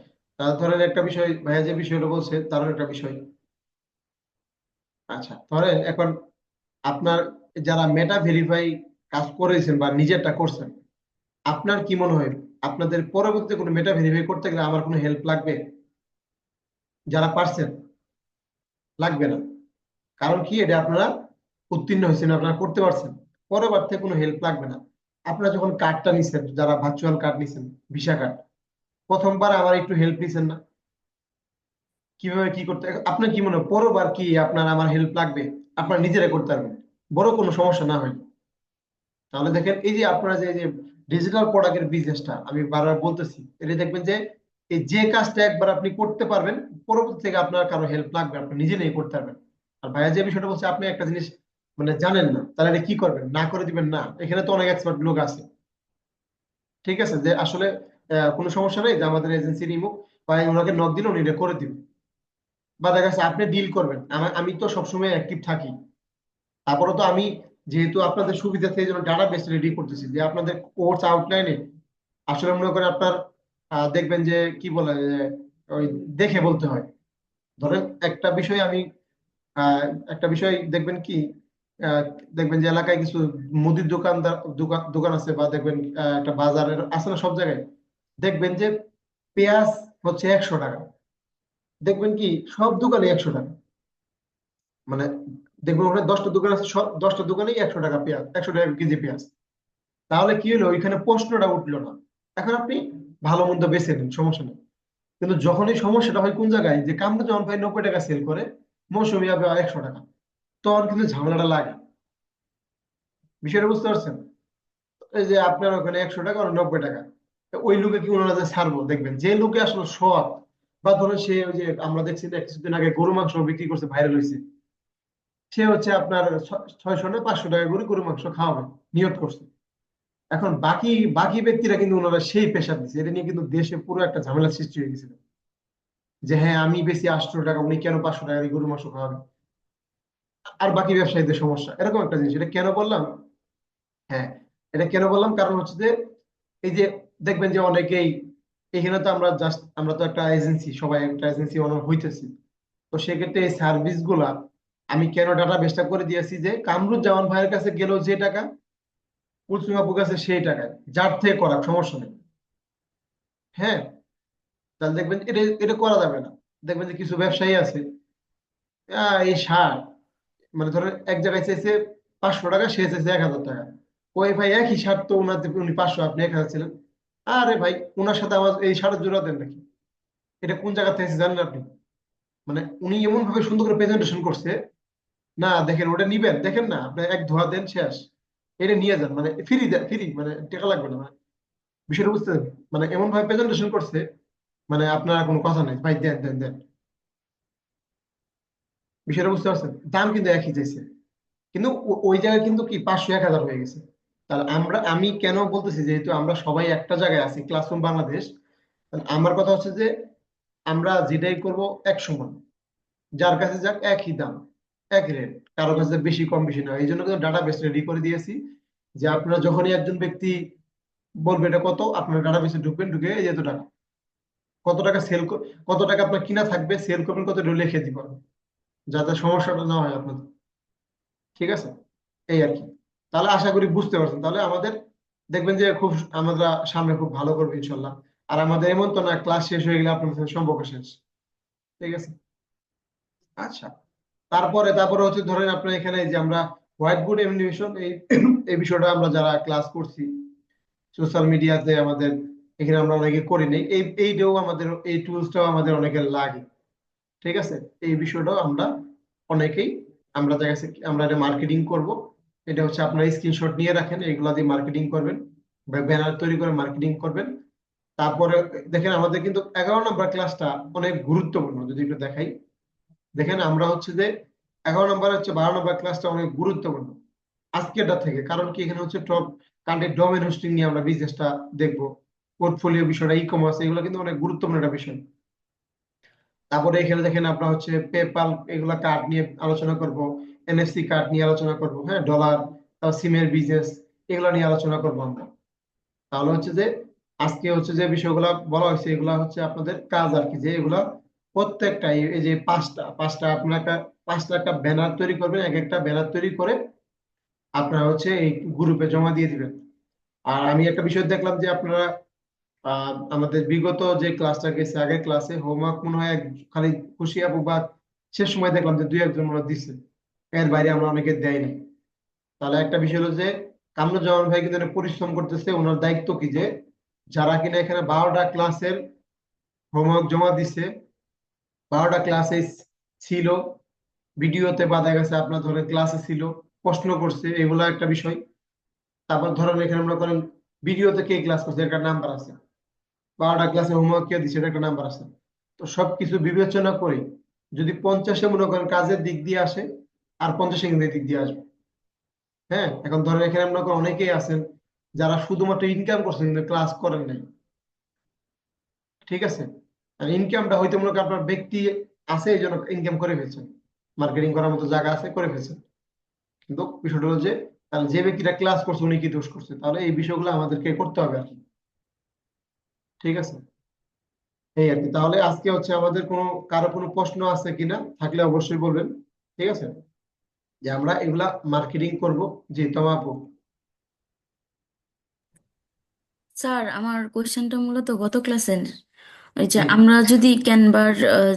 ধরেন একটা বিষয় ভাইয়া যে বিষয়টা বলছে তারও একটা বিষয়। আচ্ছা ধরেন এখন আপনার যারা মেটা ভেরিফাই কাজ করেছেন বা নিজেরটা করছেন, আপনার কি মনে হয় আপনাদের পরবর্তীতে কোনো মেটা ভেরিফাই করতে গেলে আমার কোনো হেল্প লাগবে? যারা পারছেন লাগবে না, কারণ কি এটা আপনারা উত্তীর্ণ হয়েছেন, আপনারা করতে পারছেন, পরের থেকে কোনো হেল্প লাগবে না। আপনারা যখন কার্ডটা নিছেন, যারা ভার্চুয়াল কার্ড নিছেন, ভিসা কার্ড, প্রথমবার আবার একটু হেল্প নিছেন না কিভাবে কি করতে? আপনার কি মনে হয় পরেরবার কি আপনার আমার হেল্প লাগবে? আপনারা নিজেরা করতে পারবেন, বড় কোনো সমস্যা না হয়। তাহলে দেখেন এই যে আপনারা যে ডিজিটাল প্রোডাক্টের বিজনেসটা আমি বারবার বলতেছি, এটা দেখবেন যে এই যে কাজটা একবার আপনি করতে পারবেন, পরবর্তী থেকে আপনার কারো হেল্প লাগবে, আপনি নিজে নিয়ে করতে পারবেন। আর ভাইয়া যে বিষয়টা বলছে, আপনি একটা জিনিস মানে জানেন না, তাহলে এটা কি করবেন? না করে দিবেন না? এখানে তো অনেক এক্সপার্ট লোক আছে, ঠিক আছে, যে আসলে কোনো সমস্যা নেই, যে আমাদের এজেন্সি নিমুক বা ওনাকে নক দিলে উনি এটা করে দিবেন, বা দেখা যাচ্ছে আপনি ডিল করবেন। আমি তো সবসময় অ্যাক্টিভ থাকি, তারপরে তো আমি যেহেতু আপনাদের সুবিধার্থে এই জন্য ডাটা বেস রেডি করতেছি, যে আপনাদের কোর্স আউটলাইনে আসলে মনে করেন আপনার দেখবেন যে কি বলে যে ওই দেখে বলতে হয়। ধরেন একটা বিষয় আমি আহ, একটা বিষয় দেখবেন কি, আহ, দেখবেন যে এলাকায় কিছু মুদির দোকানদার দোকান আছে, বা দেখবেন একটা বাজারের আছে না, সব জায়গায় দেখবেন যে পেঁয়াজ হচ্ছে 100 টাকা, দেখবেন কি সব দোকানে 100 টাকা, মানে দেখবেন ওখানে 10টা দোকান আছে, সব 10টা দোকানেই 100 টাকা পেঁয়াজ, 100 টাকা কেজি পেঁয়াজ। তাহলে কি হলো, ওইখানে প্রশ্নটা উঠলো না। এখন আপনি ভালো মন্দ বেছে নিন, সমস্যা নেই। কিন্তু যখনই সমস্যাটা হয় কোন জায়গায়, যে কামরুজ্জামান ভাই 90 টাকা সেল করে, মৌসুমী আবার 100 টাকা, তখন কিন্তু ঝামেলাটা লাগে। বিষয়টা বুঝতে পারছেন? এই যে আপনার ওখানে 100 টাকা আর 90 টাকা, তো ওই লোকে কি ওনারা যে ছাড়বো? দেখবেন যে লোকে আসলে সৎ, বা ধরুন সে ওই যে আমরা দেখছি যে কিছুদিন আগে গরু মাংস বিক্রি করছে, ভাইরাল হয়েছে, সে হচ্ছে আপনার 600 না 500 টাকা করে গরু মাংস খাওয়াবে, নিয়ত করছে। এখন বাকি বাকি ব্যক্তিরা কিন্তু ওনারা সেই প্রেশার দিচ্ছে, এটা নিয়ে কিন্তু দেশে পুরো একটা ঝামেলা সৃষ্টি হয়ে গেছিল, যে হ্যাঁ আমি বেশি 800 টাকা, উনি কেন 500 টাকা দিয়ে গরু মাংস খাওয়াবে? আর বাকি ব্যবসায়ীদের সমস্যা এরকম একটা জিনিস। এটা কেন বললাম? হ্যাঁ, এটা কেন বললাম, কারণ হচ্ছে যে এই যে দেখবেন যে অনেকেই, এখানে তো আমরা তো একটা এজেন্সি, সবাই একটা এজেন্সি ওনার হইতেছি, তো সেক্ষেত্রে এই সার্ভিস গুলা আমি কেন ডাটা বেসটা করে দিয়েছি, যে কামরুজ্জামান ভাইয়ের কাছে গেলেও যে টাকা, কুলসুম আপুর কাছে সেই টাকায়, যার থেকে করা সমস্যা নেই। হ্যাঁ, তাহলে দেখবেন এটা এটা করা যাবে না। দেখবেন যে কিছু ব্যবসায়ী আছে, এই সার, মানে ধরেন এক জায়গায় চাইছে 500 টাকা, সে চাইছে 1000 টাকা। ওই ভাই একই সার তো, উনি 500, আপনি 1000 ছিলেন। আরে ভাই, ওনার সাথে আমার এই সারের জোড়া দেন নাকি? এটা কোন জায়গা থেকে জানেন আপনি? মানে উনি এমন ভাবে সুন্দর করে প্রেজেন্টেশন করছে, না দেখেন ওটা নিবেন, দেখেন না আপনি এক ধোয়া দেন শেষ, এটা নিয়ে যান, মানে ফ্রি দেন, ফ্রি, মানে টাকা লাগবে না, মানে বিষয়টা বুঝতে হবে। মানে এমন ভাবে প্রেজেন্টেশন করছে, মানে আপনার কোনো কথা নাই, ভাই দেন দেন দেন। বিষয়টা বুঝতে পারছেন? দাম কিন্তু একই চাইছে, কিন্তু ওই জায়গায় কিন্তু কি 500 1000 হয়ে গেছে। তাহলে আমি কেন বলতেছি, যেহেতু আমরা সবাই একটা জায়গায় আছি, ক্লাসরুম বাংলাদেশ, তাহলে আমার কথা হচ্ছে যে আমরা যেটাই করব এক সমান, যার কাছে যাক একই দাম, এক রেট, কারো কাছে বেশি কম বেশি না। এই জন্য কিন্তু ডাটা বেস রেডি করে দিয়েছি, যে আপনারা যখনই একজন ব্যক্তি বলবে এটা কত, আপনার ডাটা বেসে ঢুকবেন, ঢুকে এই যে এত টাকা, কত টাকা সেল, কত টাকা আপনার কিনা থাকবে, সেল করবেন কত, এটা লিখে দিবেন, যাতে সমস্যাটা না হয় আপনাদের। ঠিক আছে, এই আর কি। তাহলে আশা করি বুঝতে পারছেন। তাহলে আমাদের দেখবেন যে খুব আমরা সামনে খুব ভালো করবো ইনশাল্লাহ। আর আমাদের এমন তো না ক্লাস শেষ হয়ে গেলে আপনার সাথে সম্পর্ক শেষ। ঠিক আছে। আচ্ছা, তারপরে হচ্ছে ধরেন আপনার এখানে যে আমরা হোয়াইট বোর্ড এনিমেশন, এই এই বিষয়টা আমরা যারা ক্লাস করছি সোশ্যাল মিডিয়াতে, আমাদের এখানে আমরা অনেকে করি নাই, এইটাও আমাদের, এই টুলসটাও আমাদের অনেকের লাগে। ঠিক আছে, এই বিষয়টাও আমরা অনেকেই, আমরা দেখা গেছে আমরা এটা মার্কেটিং করব। এটা হচ্ছে আপনার স্ক্রিনশট নিয়ে রাখেন, এগুলা দিয়ে মার্কেটিং করবেন, ব্যানার তৈরি করে মার্কেটিং করবেন। তারপরে দেখেন আমাদের কিন্তু 11 নম্বর ক্লাসটা অনেক গুরুত্বপূর্ণ, যদি একটু দেখাই। দেখেন আমরা হচ্ছে যে 11 নম্বর হচ্ছে 12 নম্বর ক্লাসটা অনেক গুরুত্বপূর্ণ আজকেরটা থেকে। কারণ কি, এখানে হচ্ছে টপ কান্ট্রি ডোমেন হোস্টিং নিয়ে আমরা বিজনেসটা দেখবো, পোর্টফোলিও বিষয়টা, ই কমার্স, এগুলো কিন্তু অনেক গুরুত্বপূর্ণ একটা বিষয়। তারপরে এখানে দেখেন আমরা হচ্ছে পেপাল এগুলা কার্ড নিয়ে আলোচনা করব, এনএফসি কার্ড নিয়ে আলোচনা করব, হ্যাঁ, ডলার, সিমের বিজনেস, এগুলো নিয়ে আলোচনা করব আমরা। তাহলে হচ্ছে যে আজকে হচ্ছে যে বিষয়গুলো বলা হয়েছে, এগুলা হচ্ছে আপনাদের কাজ আর কি, যে এগুলা প্রত্যেকটা এই যে পাঁচটা পাঁচটা আপনার একটা পাঁচটা একটা ব্যানার তৈরি করবেন, এক একটা ব্যানার তৈরি করে আপনারা হচ্ছে এই গ্রুপে জমা দিয়ে দিবেন। আর আমি একটা বিষয় দেখলাম যে আপনারা আমাদের বিগত যে ক্লাসটা গেছে, আগের ক্লাসে হোমওয়ার্ক মনে হয় খালি খুশি আপু বা শেষ সময় দেখলাম যে দুই একজন মনে হয় দিচ্ছে, এর বাইরে আমরা অনেকে দেয় নাই। তাহলে একটা বিষয় হলো যে কামরুজ্জামান ভাই কিন্তু অনেক পরিশ্রম করতেছে, ওনার দায়িত্ব কি যে যারা কিনা এখানে 12টা ক্লাসের হোমওয়ার্ক জমা দিছে, 12টা ক্লাসে ছিল, ভিডিওতে বা দেখা গেছে আপনার ধরেন ক্লাসে ছিল, প্রশ্ন করছে, এগুলা একটা বিষয়। তারপর ধরেন এখানে আমরা করেন ভিডিওতে কে ক্লাস করছে, এর একটা নাম্বার আছে, 12টা ক্লাসে হোমওয়ার্ক কে দিচ্ছে, এটা একটা নাম্বার আছে। তো সবকিছু বিবেচনা করে যদি 50-এ মনে করেন কাজের দিক দিয়ে আসে, আর 50-এ কিন্তু এই দিক দিয়ে আসবে। হ্যাঁ, এখন ধরেন এখানে মনে করেন অনেকেই আছেন যারা শুধুমাত্র ইনকাম করছেন কিন্তু ক্লাস করেন নাই, ঠিক আছে। আর ইনকামটা হয়তো মনে করেন আপনার ব্যক্তি আছে এই জন্য ইনকাম করে ফেলছেন, মার্কেটিং করার মতো জায়গা আছে, করে ফেলছেন। কিন্তু বিষয়টা হলো যে তাহলে যে ব্যক্তিটা ক্লাস করছে উনি কি দোষ করছে, তাহলে এই বিষয়গুলো আমাদেরকে করতে হবে আর কি, ঠিক আছে। এই আর কি। তাহলে আজকে হচ্ছে আমাদের কারো কোনো প্রশ্ন আছে কিনা, থাকলে অবশ্যই বলবেন, ঠিক আছে, যে আমরা এগুলা মার্কেটিং করব। জি, তোমা আপু। স্যার আমার কোশ্চেনটা মূলত গত ক্লাসের, ওই যে জি আমরা যদি ক্যানভার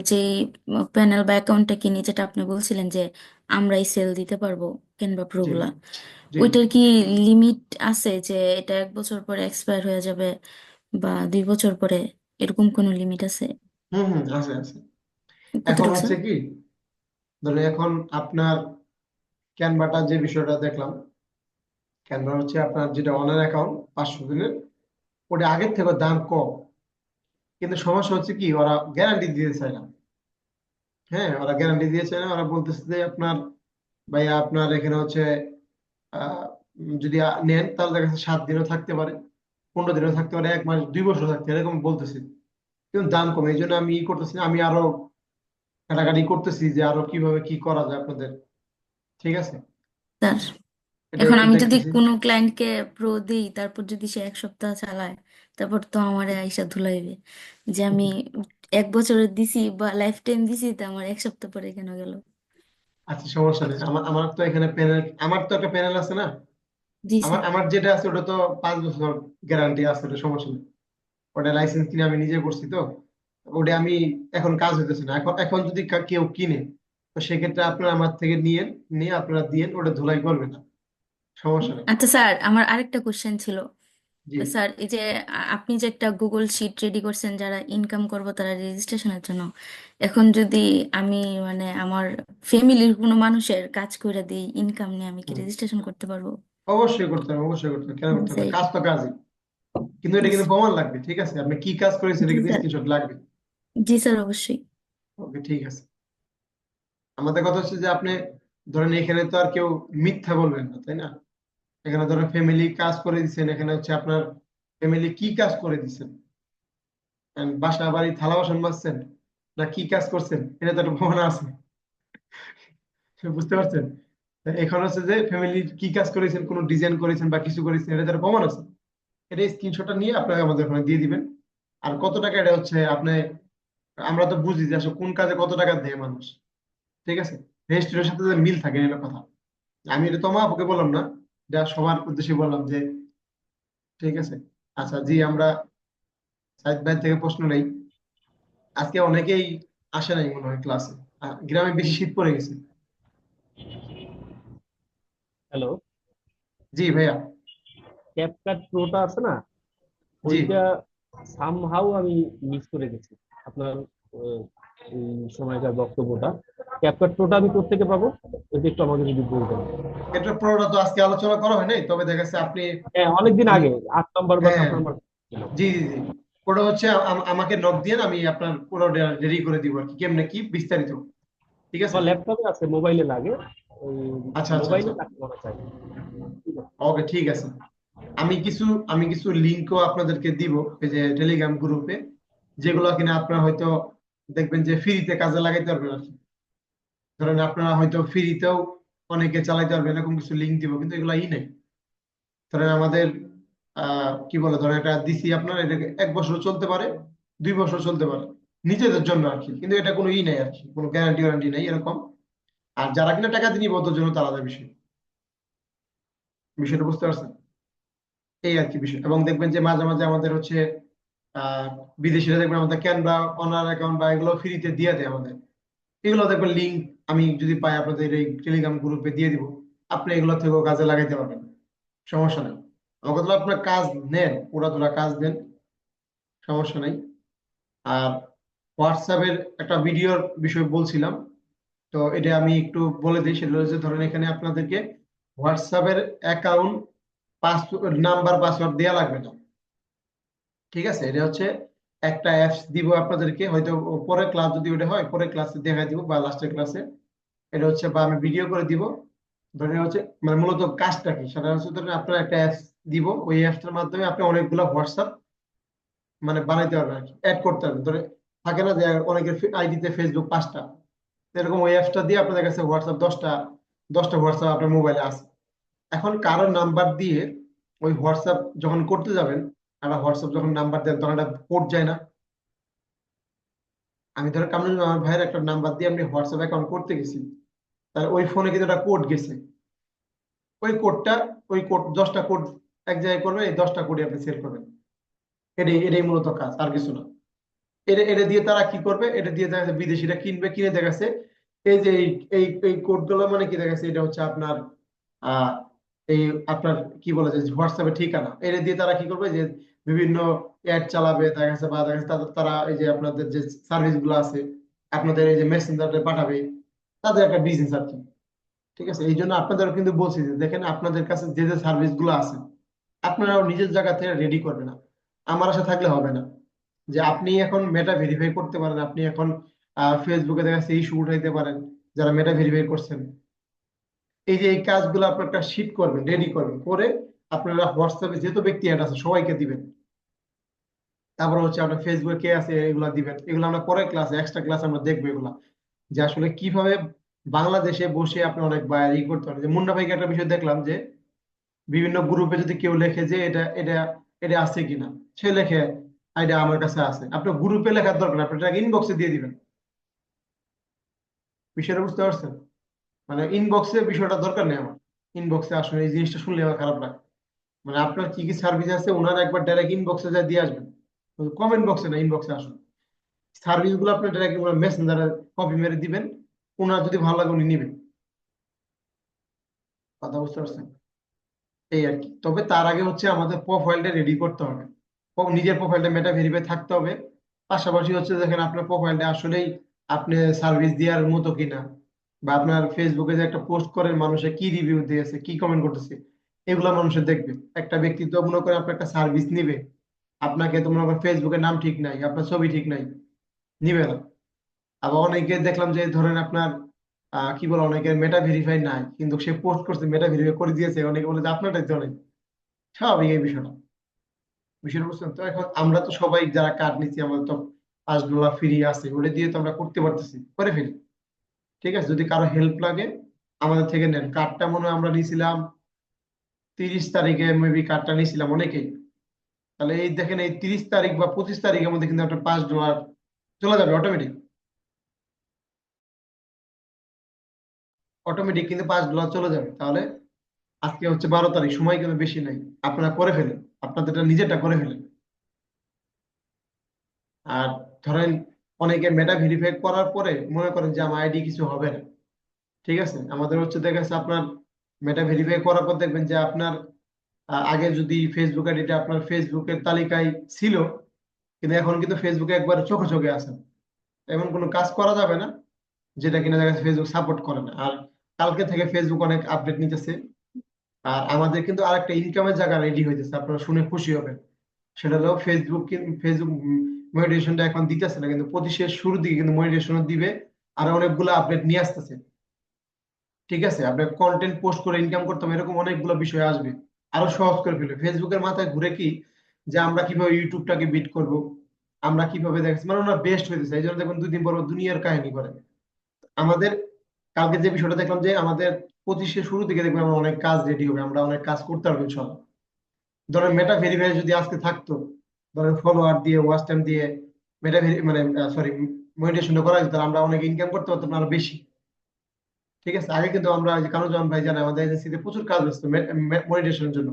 যে প্যানেল বা অ্যাকাউন্টটা কিনি, যেটা আপনি বলছিলেন যে আমরাই সেল দিতে পারবো ক্যানভা প্রো জি গুলা, জি ওইটার কি লিমিট আছে যে এটা 1 বছর পরে এক্সপায়ার হয়ে যাবে বা 2 বছর পরে, এরকম কোনো লিমিট আছে? হুম হুম, আছে আছে। এখন কতটুকু হচ্ছে স্যার? কি, ধরুন এখন আপনার ক্যানভাটা যে বিষয়টা দেখলাম, ক্যানভা হচ্ছে আপনার যেটা অনলাইন অ্যাকাউন্ট 500 দিনের, ওটা আগের থেকে দাম কম, কিন্তু সমস্যা হচ্ছে কি ওরা গ্যারান্টি দিতে চায় না। হ্যাঁ, ওরা গ্যারান্টি দিয়ে চায় না, ওরা বলতেছে যে আপনার ভাইয়া আপনার এখানে হচ্ছে যদি নেন তাহলে দেখা যাচ্ছে 7 দিনও থাকতে পারে, 15 দিনও থাকতে পারে, 1 মাস, 2 বছর থাকতে পারে, এরকম বলতেছে। কিন্তু দাম কম, এই জন্য আমি ই করতেছি না, আমি আরো কাটাকাটি করতেছি যে আরো কিভাবে কি করা যায় আপনাদের, ঠিক আছে, স্যার এটা এখন একটু আমি যদি দেখতেছি। কোনো ক্লায়েন্টকে প্রো দিই, তারপর যদি সে 1 সপ্তাহ চালায়, তারপর তো আমার আইসা ধুলাইবে যে আমি 1 বছরের দিছি বা লাইফ টাইম দিছি, তো আমার 1 সপ্তাহ পরে কেন গেল? আচ্ছা, সমস্যা নেই, আমার আমার তো এখানে প্যানেল, আমার তো একটা প্যানেল আছে না, জি আমার স্যার। আমার যেটা আছে ওটা তো 5 বছর গ্যারান্টি আছে, ওটা সমস্যা নেই। ওটা লাইসেন্স কিনে আমি নিজে করছি তো, ওটা আমি এখন কাজ হইতেছে না, এখন এখন যদি কেউ কিনে, তো সেক্ষেত্রে আপনারা আমার থেকে নিয়ে আপনারা দিয়েন, ওটা ধুলাই করবে না, সমস্যা নেই। আচ্ছা স্যার, আমার আরেকটা কোশ্চেন ছিল। জি স্যার এই যে আপনি যে একটা গুগল শিট রেডি করছেন যারা ইনকাম করবো তারা রেজিস্ট্রেশনের জন্য, এখন যদি আমি মানে আমার ফ্যামিলির কোনো মানুষের কাজ করে দিই ইনকাম নিয়ে, আমি কি হুম, রেজিস্ট্রেশন করতে পারবো? অবশ্যই করতে হবে, অবশ্যই করতে হবে, কেন করতে হবে না? জি কাজ তো কাজই, কিন্তু এটা জি কিন্তু প্রমাণ লাগবে, ঠিক আছে, আপনি কি কাজ করেছেন এটা জি কিন্তু স্যার। স্ক্রিনশট লাগবে। জি স্যার অবশ্যই। ওকে, ঠিক আছে। আমাদের কথা হচ্ছে যে আপনি ধরেন এখানে তো আর কেউ মিথ্যা বলবেন না, তাই না? এখানে ধরেন ফ্যামিলি কাজ করে দিচ্ছেন, এখানে হচ্ছে আপনার ফ্যামিলি কি কাজ করে দিচ্ছেন, বাসা বাড়ি থালা বাসন মাজছেন না কি কাজ করছেন, এটা তো একটা প্রমাণ আছে, বুঝতে পারছেন? এখন হচ্ছে যে ফ্যামিলির কি কাজ করেছেন, কোন ডিজাইন করেছেন বা কিছু করেছেন, এটা তো একটা প্রমাণ আছে। এটা স্ক্রিনশটটা নিয়ে আপনাকে আমাদের ওখানে দিয়ে দিবেন। আর কত টাকা এটা হচ্ছে আপনি, আমরা তো বুঝি যে আসলে কোন কাজে কত টাকা দেয় মানুষ, ঠিক আছে, রেজিস্ট্রেশনের সাথে যে মিল থাকে এটা কথা। আমি এটা তোমার আপুকে বললাম না, এটা সবার উদ্দেশ্যে বললাম যে, ঠিক আছে। আচ্ছা জি, আমরা সাইদ ভাই থেকে প্রশ্ন নেই। আজকে অনেকেই আসে নাই মনে হয় ক্লাসে, গ্রামে বেশি শীত পড়ে গেছে। হ্যালো। জি ভাইয়া। ক্যাপকাট প্রোটা আছে না, জি ওইটা সামহাউ আমি মিস করে গেছি আপনার আহ, এই সময়কার বক্তব্যটা। ক্যাপকাট প্রোটা আমি কোত্থেকে পাবো, ওইটা একটু আমাকে যদি বলতেন। এটা পুরোটা তো আজকে আলোচনা করা হয় নাই, তবে দেখা যাচ্ছে আপনি হ্যাঁ, অনেকদিন মানে, আগে 8 নম্বর বা হ্যাঁ 7 নম্বর ছিল। জি জি জি, ওটা হচ্ছে আমাকে নক দিয়ে আমি আপনার পুরো রেডি করে দিব আর কি, কেমনে কি বিস্তারিত। ঠিক আছে। আমার ল্যাপটপে আছে, মোবাইলে লাগে, ওই আচ্ছা আচ্ছা মোবাইলে আচ্ছা। লাগতে বলা চাই। ঠিক আছে। ওকে ঠিক আছে। আমি কিছু আমি কিছু লিঙ্কও আপনাদেরকে দিব এই যে টেলিগ্রাম গ্রুপে, যেগুলো কিনা আপনারা হয়তো দেখবেন যে ফ্রিতে কাজে লাগাইতে পারবেন আর কি। ধরেন আপনারা হয়তো ফ্রিতেও অনেকে চালাইতে পারবেন, এরকম কিছু লিঙ্ক দিব, কিন্তু এগুলো নাই। ধরেন আমাদের কি বলে, ধরেন এটা দিছি আপনার, এটাকে 1 বছর চলতে পারে, 2 বছর চলতে পারে, নিজেদের জন্য আর কি, কিন্তু এটা কোনো নেই আর কি, কোনো গ্যারান্টি ওয়ারান্টি নেই এরকম। আর যারা কিনা টাকা দিয়ে নিবে ওদের জন্য তো আলাদা বিষয়। বিষয়টা বুঝতে পারছেন? এই আর কি বিষয়। এবং দেখবেন যে মাঝে মাঝে আমাদের হচ্ছে আহ বিদেশিরা দেখবেন আমাদের ক্যানভা, অনার অ্যাকাউন্ট বা এগুলো ফ্রিতে দিয়ে দেয় আমাদের। এগুলো দেখবেন লিঙ্ক আমি যদি পাই আপনাদের এই টেলিগ্রাম গ্রুপে দিয়ে দিব, আপনি এগুলো থেকেও কাজে লাগাইতে পারবেন, সমস্যা নেই। আমাকে তো আপনার কাজ নেন, পুরা তোরা কাজ দেন, সমস্যা নেই। আর হোয়াটসঅ্যাপের একটা ভিডিওর বিষয় বলছিলাম, তো এটা আমি একটু বলে দিই। সেটা হচ্ছে ধরেন এখানে আপনাদেরকে হোয়াটসঅ্যাপের অ্যাকাউন্ট, পাসওয়ার্ড, নাম্বার, পাসওয়ার্ড দেওয়া লাগবে না। ঠিক আছে। এটা হচ্ছে একটা অ্যাপস দিব আপনাদেরকে, হয়তো পরের ক্লাস যদি ওটা হয় পরের ক্লাসে দেখা দিব বা লাস্টের ক্লাসে। এটা হচ্ছে বা আমি ভিডিও করে দিব। ধরেন হচ্ছে মানে মূলত কাজটা কি, সেটা হচ্ছে ধরেন আপনার একটা অ্যাপস দিব, ওই অ্যাপসটার মাধ্যমে আপনি অনেকগুলো হোয়াটসঅ্যাপ মানে বানাইতে পারবেন আর কি, অ্যাড করতে পারবেন। ধরে থাকে না যে অনেকের আইডিতে ফেসবুক 5টা, এরকম ওই অ্যাপসটা দিয়ে আপনাদের কাছে হোয়াটসঅ্যাপ 10টা হোয়াটসঅ্যাপ আপনার মোবাইলে আছে। এখন কারোর নাম্বার দিয়ে ওই হোয়াটসঅ্যাপ যখন করতে যাবেন, একটা হোয়াটসঅ্যাপ যখন নাম্বার দেন তখন একটা কোড যায় না। আমি ধরো কামরুল আমার ভাইয়ের একটা নাম্বার দিয়ে আমি হোয়াটসঅ্যাপ অ্যাকাউন্ট করতে গেছি, তাহলে ওই ফোনে কিন্তু একটা কোড গেছে। ওই কোডটা, ওই কোড 10টা কোড এক জায়গায় করবেন, এই 10টা কোডই আপনি সেল করবেন। এটাই এটাই মূলত কাজ, আর কিছু না। এটা এটা দিয়ে তারা কি করবে, এটা দিয়ে দেখা যাচ্ছে বিদেশিরা কিনবে, কিনে দেখা যাচ্ছে এই যে এই এই কোড গুলো মানে কি দেখা যাচ্ছে এটা হচ্ছে আপনার আহ এই আপনার কি বলা যায় হোয়াটসঅ্যাপের ঠিকানা। এটা দিয়ে তারা কি করবে যে বিভিন্ন অ্যাড চালাবে দেখা যাচ্ছে, বা দেখা যাচ্ছে তারা এই যে আপনাদের যে সার্ভিস গুলো আছে আপনাদের এই যে মেসেঞ্জারে পাঠাবে, তাদের একটা বিজনেস আর কি। ঠিক আছে। এই জন্য আপনাদের কিন্তু বলছি যে দেখেন আপনাদের কাছে যে যে সার্ভিস গুলো আছে আপনারাও নিজের জায়গা থেকে রেডি করবে না, আমার আশা থাকলে হবে না। যে আপনি এখন মেটা ভেরিফাই করতে পারেন, আপনি এখন ফেসবুকে দেখা যাচ্ছে ইস্যু উঠাইতে পারেন যারা মেটা ভেরিফাই করছেন। এই যে এই কাজগুলো আপনার একটা শিট করবেন, রেডি করবেন, করে আপনারা হোয়াটসঅ্যাপে যত ব্যক্তি অ্যাড আছে সবাইকে দিবেন। তারপর হচ্ছে আপনার ফেসবুকে কে আছে এগুলা দিবেন। এগুলো আমরা পরের ক্লাসে, এক্সট্রা ক্লাস আমরা দেখবো এগুলা, যে আসলে কিভাবে বাংলাদেশে বসে আপনি অনেক ই করতে পারেন। যে মুন্না ভাইকে একটা বিষয় দেখলাম যে বিভিন্ন গ্রুপে যদি কেউ লেখে যে এটা এটা এটা আছে কিনা, সে লেখে এটা আমার কাছে আছে, আপনার গ্রুপে লেখার দরকার নেই, আপনি এটাকে ইনবক্সে দিয়ে দিবেন। বিষয়টা বুঝতে পারছেন? মানে ইনবক্সে বিষয়টা দরকার নেই আমার। ইনবক্সে আসলে এই জিনিসটা শুনলে আমার খারাপ লাগে। মানে আপনার কি কি সার্ভিস আছে ওনার একবার ডাইরেক্ট ইনবক্সে যা দিয়ে আসবেন, কমেন্ট বক্সে না, ইনবক্সে আসুন। সার্ভিস গুলো আপনি ডাইরেক্ট মেসেঞ্জারে কপি মেরে দিবেন, ওনার যদি ভালো লাগে উনি নিবেন। কথা বুঝতে পারছেন? এই আর কি। তবে তার আগে হচ্ছে আমাদের প্রোফাইলটা রেডি করতে হবে, নিজের প্রোফাইলটা মেটা ভেরিফাই থাকতে হবে। পাশাপাশি হচ্ছে দেখেন আপনার প্রোফাইলটা আসলেই আপনি সার্ভিস দেওয়ার মতো কিনা, বা আপনার ফেসবুকে যে একটা পোস্ট করেন মানুষে কি রিভিউ দিয়েছে, কি কমেন্ট করতেছে, এগুলা মানুষে দেখবে। একটা ব্যক্তি তো মনে করেন আপনার একটা সার্ভিস নিবে, আপনাকে তো মনে করেন ফেসবুকের নাম ঠিক নাই, আপনার ছবি ঠিক নাই, নিবে না। আবার অনেকে দেখলাম যে ধরেন আপনার কি বলে, অনেকের মেটা ভেরিফাই নাই কিন্তু সে পোস্ট করছে, মেটা ভেরিফাই করে দিয়েছে, অনেকে বলে যে আপনারটাই তো অনেক স্বাভাবিক এই বিষয়টা। বিষয়টা বুঝছেন তো? এখন আমরা তো সবাই যারা কার্ড নিচ্ছি আমাদের তো $5 ফ্রি আছে, ওটা দিয়ে তো আমরা করতে পারতেছি, করে ফেলি। ঠিক আছে। যদি কারো হেল্প লাগে আমাদের থেকে নেন। কার্ডটা মনে হয় আমরা নিয়েছিলাম 30 তারিখে, মেবি কার্ডটা নিয়েছিলাম অনেকেই। তাহলে এই দেখেন এই 30 তারিখ বা 25 তারিখের মধ্যে কিন্তু আপনার $5 চলে যাবে অটোমেটিক। অটোমেটিক কিন্তু $5 চলে যাবে। তাহলে আজকে হচ্ছে 12 তারিখ, সময় কিন্তু বেশি নাই, আপনারা করে ফেলেন, আপনাদেরটা নিজেরটা করে ফেলেন। আর ধরেন অনেকে মেটা ভেরিফাই করার পরে মনে করেন যে আমার আইডি কিছু হবে না। ঠিক আছে। আমাদের হচ্ছে দেখা যাচ্ছে আপনার মেটা ভেরিফাই করার পর দেখবেন যে আপনার আগে যদি ফেসবুক আইডিটা আপনার ফেসবুকের তালিকায় ছিল, কিন্তু এখন কিন্তু ফেসবুকে একবার চোখে চোখে আছে, এমন কোনো কাজ করা যাবে না যেটা কিনা দেখা যাচ্ছে ফেসবুক সাপোর্ট করে না। আর কালকে থেকে ফেসবুক অনেক আপডেট নিতেছে। আর আমাদের কিন্তু আরেকটা ইনকামের জায়গা রেডি হইতেছে, আপনারা শুনে খুশি হবেন। সেটা হলো ফেসবুক মনিটাইজেশনটা এখন দিতেছে না, কিন্তু প্রতিশের শুরুর দিকে কিন্তু মনিটাইজেশন দিবে, আর অনেকগুলো আপডেট নিয়ে আসতেছে। ঠিক আছে, আপনার কন্টেন্ট পোস্ট করে ইনকাম করতে হবে, এরকম অনেকগুলো বিষয় আসবে, আরো সহজ করে ফেলবে। ফেসবুকের মাথায় ঘুরে কি যে আমরা কিভাবে ইউটিউবটাকে বিট করব, আমরা কিভাবে দেখছি, মানে ওরা বেস্ট হইতেছে, এই জন্য দেখবেন 2 দিন পর দুনিয়ার কাহিনী করে। আমাদের কালকে যে বিষয়টা দেখলাম যে আমাদের 25-এর শুরু থেকে দেখবেন আমরা অনেক কাজ রেডি হবে, আমরা অনেক কাজ করতে পারবো ইনশাল্লাহ। ধরেন মেটা ভেরিফাই যদি আজকে থাকতো, ধরেন ফলোয়ার দিয়ে ওয়াচ টাইম দিয়ে মেটা মানে সরি মনিটাইজেশন করা যেত, তাহলে আমরা অনেক ইনকাম করতে পারতাম আরো বেশি। ঠিক আছে, আগে কিন্তু আমরা যে কানুজন ভাই জানে আমাদের এজেন্সিতে প্রচুর কাজ হচ্ছে মনিটাইজেশনের জন্য,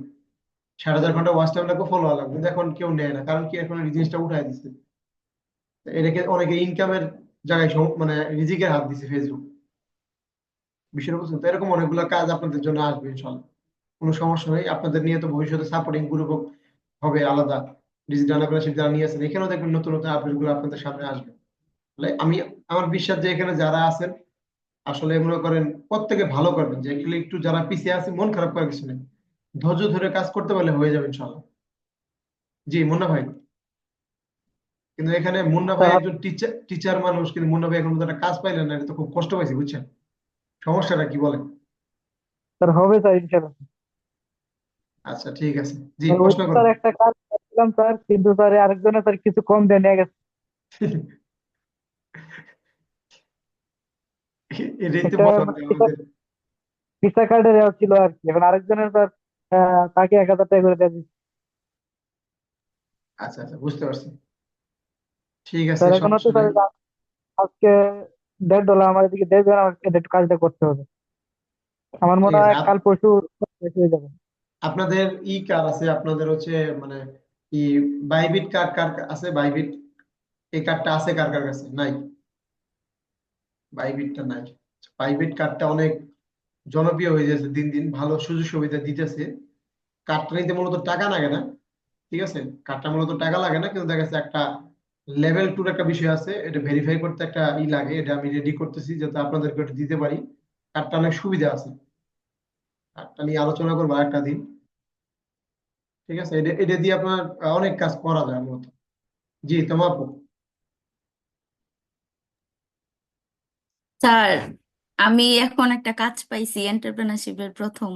6000 ঘন্টা ওয়াচ টাইম লাগবে, ফলোয়ার লাগবে, কিন্তু এখন কেউ নেয় না, কারণ কি এখন এই জিনিসটা উঠাই দিচ্ছে। এটাকে অনেকে ইনকামের জায়গায় মানে রিজিকের হাত দিচ্ছে ফেসবুক, বিষয়টা বুঝছেন তো? এরকম অনেকগুলো কাজ আপনাদের জন্য আসবে ইনশাল্লাহ, কোনো সমস্যা নেই। আপনাদের নিয়ে তো ভবিষ্যতে সাপোর্টিং গ্রুপ হবে আলাদা, ডিজিটাল এন্টারপ্রেনারশিপ যারা নিয়ে আছেন, এখানেও দেখবেন নতুন নতুন আপডেট গুলো আপনাদের সামনে আসবে। তাহলে আমার বিশ্বাস যে এখানে যারা আছেন আসলে মনে করেন প্রত্যেকে ভালো করবেন, যে এগুলো একটু যারা পিছিয়ে আছে মন খারাপ করার কিছু নেই, ধৈর্য ধরে কাজ করতে পারলে হয়ে যাবে ইনশাল্লাহ। জি মুন্না ভাই, কিন্তু এখানে মুন্না ভাই স্যার একজন টিচার মানুষ, কিন্তু মুন্না ভাই এখন পর্যন্ত একটা কাজ পাইলেন না, এটা তো খুব কষ্ট পাইছি, বুঝছেন? সমস্যাটা কি বলেন? স্যার হবে স্যার ইনশাল্লাহ। আচ্ছা ঠিক আছে, জি স্যার ওই প্রশ্ন স্যার করুন। একটা কাজ করছিলাম স্যার, কিন্তু স্যার আরেকজনের স্যার কিছু কম দেয় নিয়ে গেছে। এটাই তো একটা বললাম মানে যে আমাদের। ভিসা কার্ডের ছিল আর কি, এখন আরেকজনের স্যার তাকে 1000 টাকা করে দেওয়া দিচ্ছে। আচ্ছা আচ্ছা, বুঝতে পারছি, ঠিক আছে, স্যার এখন হচ্ছে সমস্যা স্যার নাই। আজকে $1.5 আমার এদিকে দেবেন, আমাকে একটু কাজটা করতে হবে। আমার ঠিক মনে আছে, হয় কাল পরশু হয়ে যাবে। আপনাদের কার আছে, আপনাদের হচ্ছে মানে ই বাইবিট কার্ড কার আছে? বাইবিট এই কার্ডটা আছে কার কার কাছে? নাই, বাইবিটটা নাই। বাইবিট কার্ডটা অনেক জনপ্রিয় হয়ে যাচ্ছে দিন দিন, ভালো সুযোগ সুবিধা দিতেছে। কার্ডটা নিতে মূলত টাকা লাগে না, ঠিক আছে, কার্ডটা মূলত টাকা লাগে না, কিন্তু দেখা যাচ্ছে একটা লেভেল 2 একটা বিষয় আছে, এটা ভেরিফাই করতে একটা লাগে, এটা আমি রেডি করতেছি যাতে আপনাদেরকে এটা দিতে পারি। কার্ডটা অনেক সুবিধা আছে, কার্ডটা নিয়ে আলোচনা করবো একটা দিন। ঠিক আছে, এটা এটা দিয়ে আপনার অনেক কাজ করা যায় মূলত। জি তোমার আপু, স্যার আমি এখন একটা কাজ পাইছি, এন্টারপ্রেনারশিপের প্রথম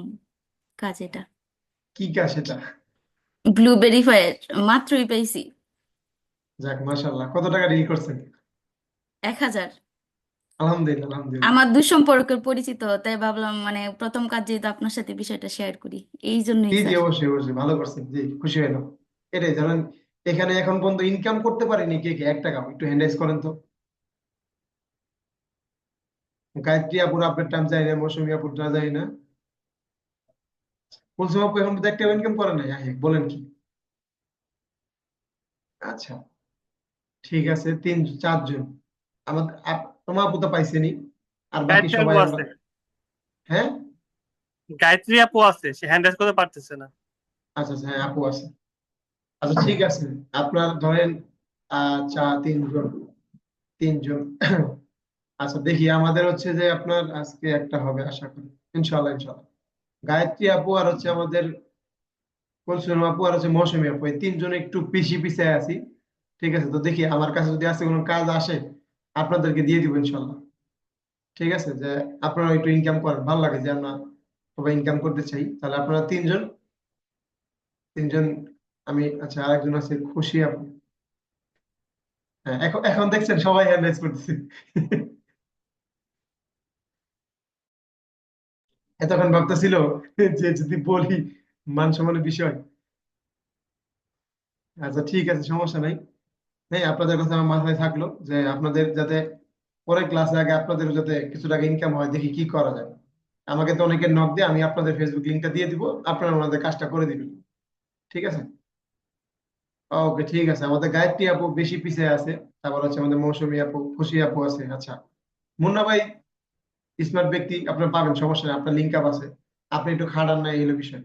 কাজ এটা। কি কাজ সেটা? ব্লু ভেরিফায়ার মাত্রই পাইছি। যাক মাশাআল্লাহ, কত টাকা ডিল করছেন? 1000। আলহামদুলিল্লাহ আলহামদুলিল্লাহ। আমার দুঃসম্পর্কের পরিচিত, তাই ভাবলাম মানে প্রথম কাজ যেহেতু আপনার সাথে বিষয়টা শেয়ার করি, এই জন্যই জি জি, স্যার। অবশ্যই অবশ্যই, ভালো করছেন, জি খুশি হলাম। এটাই জানেন, এখানে এখন পর্যন্ত ইনকাম করতে পারিনি কে কে? 1 টাকা একটু হ্যান্ডাইজ করেন তো। গায়ত্রী আপুর আপনার টাইম যায় না, মৌসুমী আপুর না যায় না, কুলসুম আপু এখন পর্যন্ত 1 টাকা ইনকাম করে নাই, বলেন কি? আচ্ছা ঠিক আছে, 4 জন আমাদের তোমার আপু তো পাইছেনি, আর বাকি গায়ত্রী আপু সবাই আমরা। আছে, হ্যাঁ, গায়ত্রী আপু আছে, সে হ্যান্ড রাইজ করতে পারতেছে না। আচ্ছা আচ্ছা, হ্যাঁ আপু আছে। আচ্ছা ঠিক আছে, আপনার ধরেন 3 জন, 3 জন। আচ্ছা দেখি, আমাদের হচ্ছে যে আপনার আজকে একটা হবে আশা করি, ইনশাল্লাহ ইনশাল্লাহ। গায়ত্রী আপু আর হচ্ছে আমাদের কুলসুম আপু আর হচ্ছে মৌসুমী আপু, এই 3 জন একটু পিছিয়ে আছি। ঠিক আছে, তো দেখি আমার কাছে যদি আজকে কোনো কাজ আসে আপনাদেরকে দিয়ে দিব ইনশাল্লাহ। ঠিক আছে, যে আপনারা একটু ইনকাম করেন, ভালো লাগে যে আমরা সবাই ইনকাম করতে চাই। তাহলে আপনারা 3 জন, 3 জন। আমি আচ্ছা, আরেকজন আছে খুশি আপু। হ্যাঁ, এখন এখন দেখছেন সবাই হ্যান্ড রাইজ করতেছে। এতক্ষণ ভাবতেছিল যে যদি বলি মান সম্মানের বিষয়। আচ্ছা ঠিক আছে, সমস্যা নাই। হ্যাঁ, আপনাদের কথা আমার মাথায় থাকলো যে আপনাদের যাতে পরের ক্লাসে আগে আপনাদের যাতে কিছু টাকা ইনকাম হয়, দেখি কি করা যায়। আমাকে তো অনেকের নক দিয়ে, আমি আপনাদের ফেসবুক লিঙ্কটা দিয়ে দিব, আপনারা ওনাদের কাজটা করে দিবেন। ঠিক আছে, ওকে ঠিক আছে। আমাদের গায়ত্রী আপু বেশি পিছিয়ে আছে, তারপর হচ্ছে আমাদের মৌসুমী আপু, খুশি আপু আছে। আচ্ছা, মুন্না ভাই স্মার্ট ব্যক্তি, আপনার পাবেন, সমস্যা নেই, আপনার লিঙ্ক আপ আছে, আপনি একটু খাটান না, এই হলো বিষয়।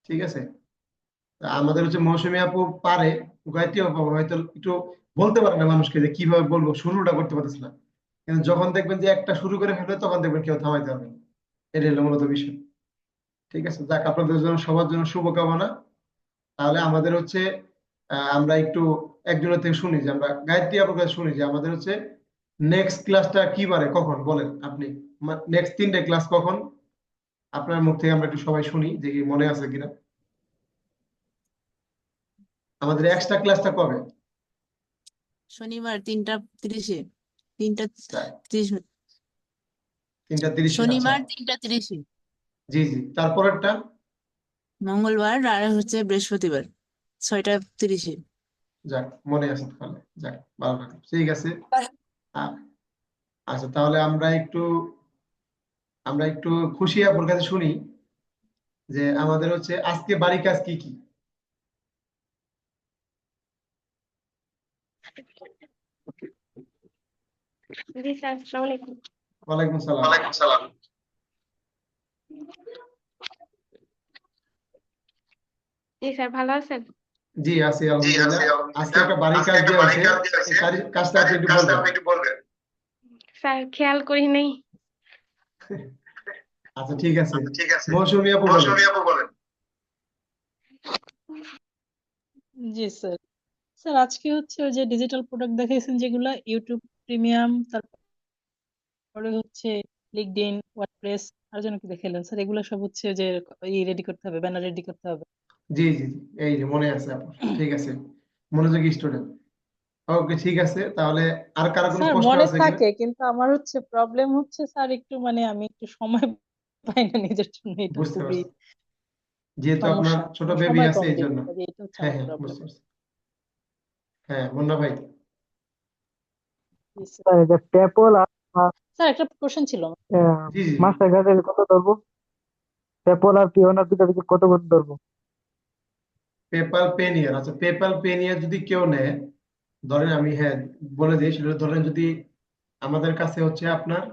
ঠিক আছে, তা আমাদের হচ্ছে মৌসুমী আপু পারে, গায়ত্রী আপু হয়তো একটু বলতে পারে না মানুষকে, যে কিভাবে বলবো, শুরুটা করতে পারতেছে না। কিন্তু যখন দেখবেন যে একটা শুরু করে ফেলবে, তখন দেখবেন কেউ থামাইতে পারবে না। এটা হলো মূলত বিষয়। ঠিক আছে, যাক আপনাদের জন্য সবার জন্য শুভকামনা। তাহলে আমাদের হচ্ছে আমরা একটু একজনের থেকে শুনি যে আমরা গায়ত্রী আপুর কাছে শুনি যে আমাদের হচ্ছে নেক্সট ক্লাসটা কি বারে কখন বলেন আপনি, নেক্সট 3টে ক্লাস কখন আপনার মুখ থেকে আমরা একটু সবাই শুনি যে কি মনে আছে কিনা। আমাদের এক্সট্রা ক্লাসটা কবে? শনিবার 3টা 30-এ 3টা 30 মিনিট। 3টা 30-এ? আচ্ছা, শনিবার 3টা 30-এ। জি জি। তারপরেরটা? মঙ্গলবার আর হচ্ছে বৃহস্পতিবার 6টা 30-এ। যাক, মনে আছে তাহলে, যাক ভালো লাগলো, ঠিক আছে। আ- আচ্ছা, তাহলে আমরা একটু খুশি আপুর কাছে শুনি যে আমাদের হচ্ছে আজকে বাড়ি কাজ কি কি। জি স্যার, আসসালামু আলাইকুম। ওয়ালাইকুম সালাম। জি স্যার, ভালো আছেন? জি আছি আলহামদুলিল্লাহ। আজকে একটা বাড়ি কাজ দেওয়া হয়েছে, এই কাজটা আপনি একটু বলবেন। স্যার, খেয়াল করি নাই। আচ্ছা ঠিক আছে, মৌসুমী আপু বলেন। জি স্যার। স্যার আজকে হচ্ছে ওই যে ডিজিটাল প্রোডাক্ট দেখাইছেন যেগুলা ইউটিউব প্রিমিয়াম, তারপরে হচ্ছে লিঙ্কডইন, ওয়ার্ডপ্রেস, আর যেন কি দেখাইলেন স্যার, এগুলো সব হচ্ছে যে রেডি করতে হবে, ব্যানার রেডি করতে হবে। জি জি জি, এই যে মনে আছে আপনার, ঠিক আছে, মনোযোগী স্টুডেন্ট। ওকে ঠিক আছে, তাহলে আর কারো কোনো স্যার প্রশ্ন মনে আছে কিনা? থাকে, কিন্তু আমার হচ্ছে প্রবলেম হচ্ছে স্যার, একটু মানে আমি একটু সময় পাই না নিজের জন্য, এটা বুঝতে খুবই পারছি, যেহেতু আপনার সমস্যা। ছোট আমি বেবি সময় আছে কম এই দিতে জন্য। পারি, এটা হচ্ছে হ্যাঁ আমার হ্যাঁ, প্রবলেম। বুঝতে পারছি। হ্যাঁ, মুন্না ভাই। স্যার এই যে পেপল আর স্যার একটা কোশ্চেন ছিল আমার। জি জি। মাস্টার কার্ডের কত ধরবো? পেপল আর পিওনার দুটো দিকে কত করে ধরবো? পেপাল পেনিয়ার, আচ্ছা পেপাল পেনিয়ার যদি কেউ নেয়, ধরেন আমি হ্যাঁ বলে দিই, সেটা ধরেন যদি আমাদের কাছে হচ্ছে আপনার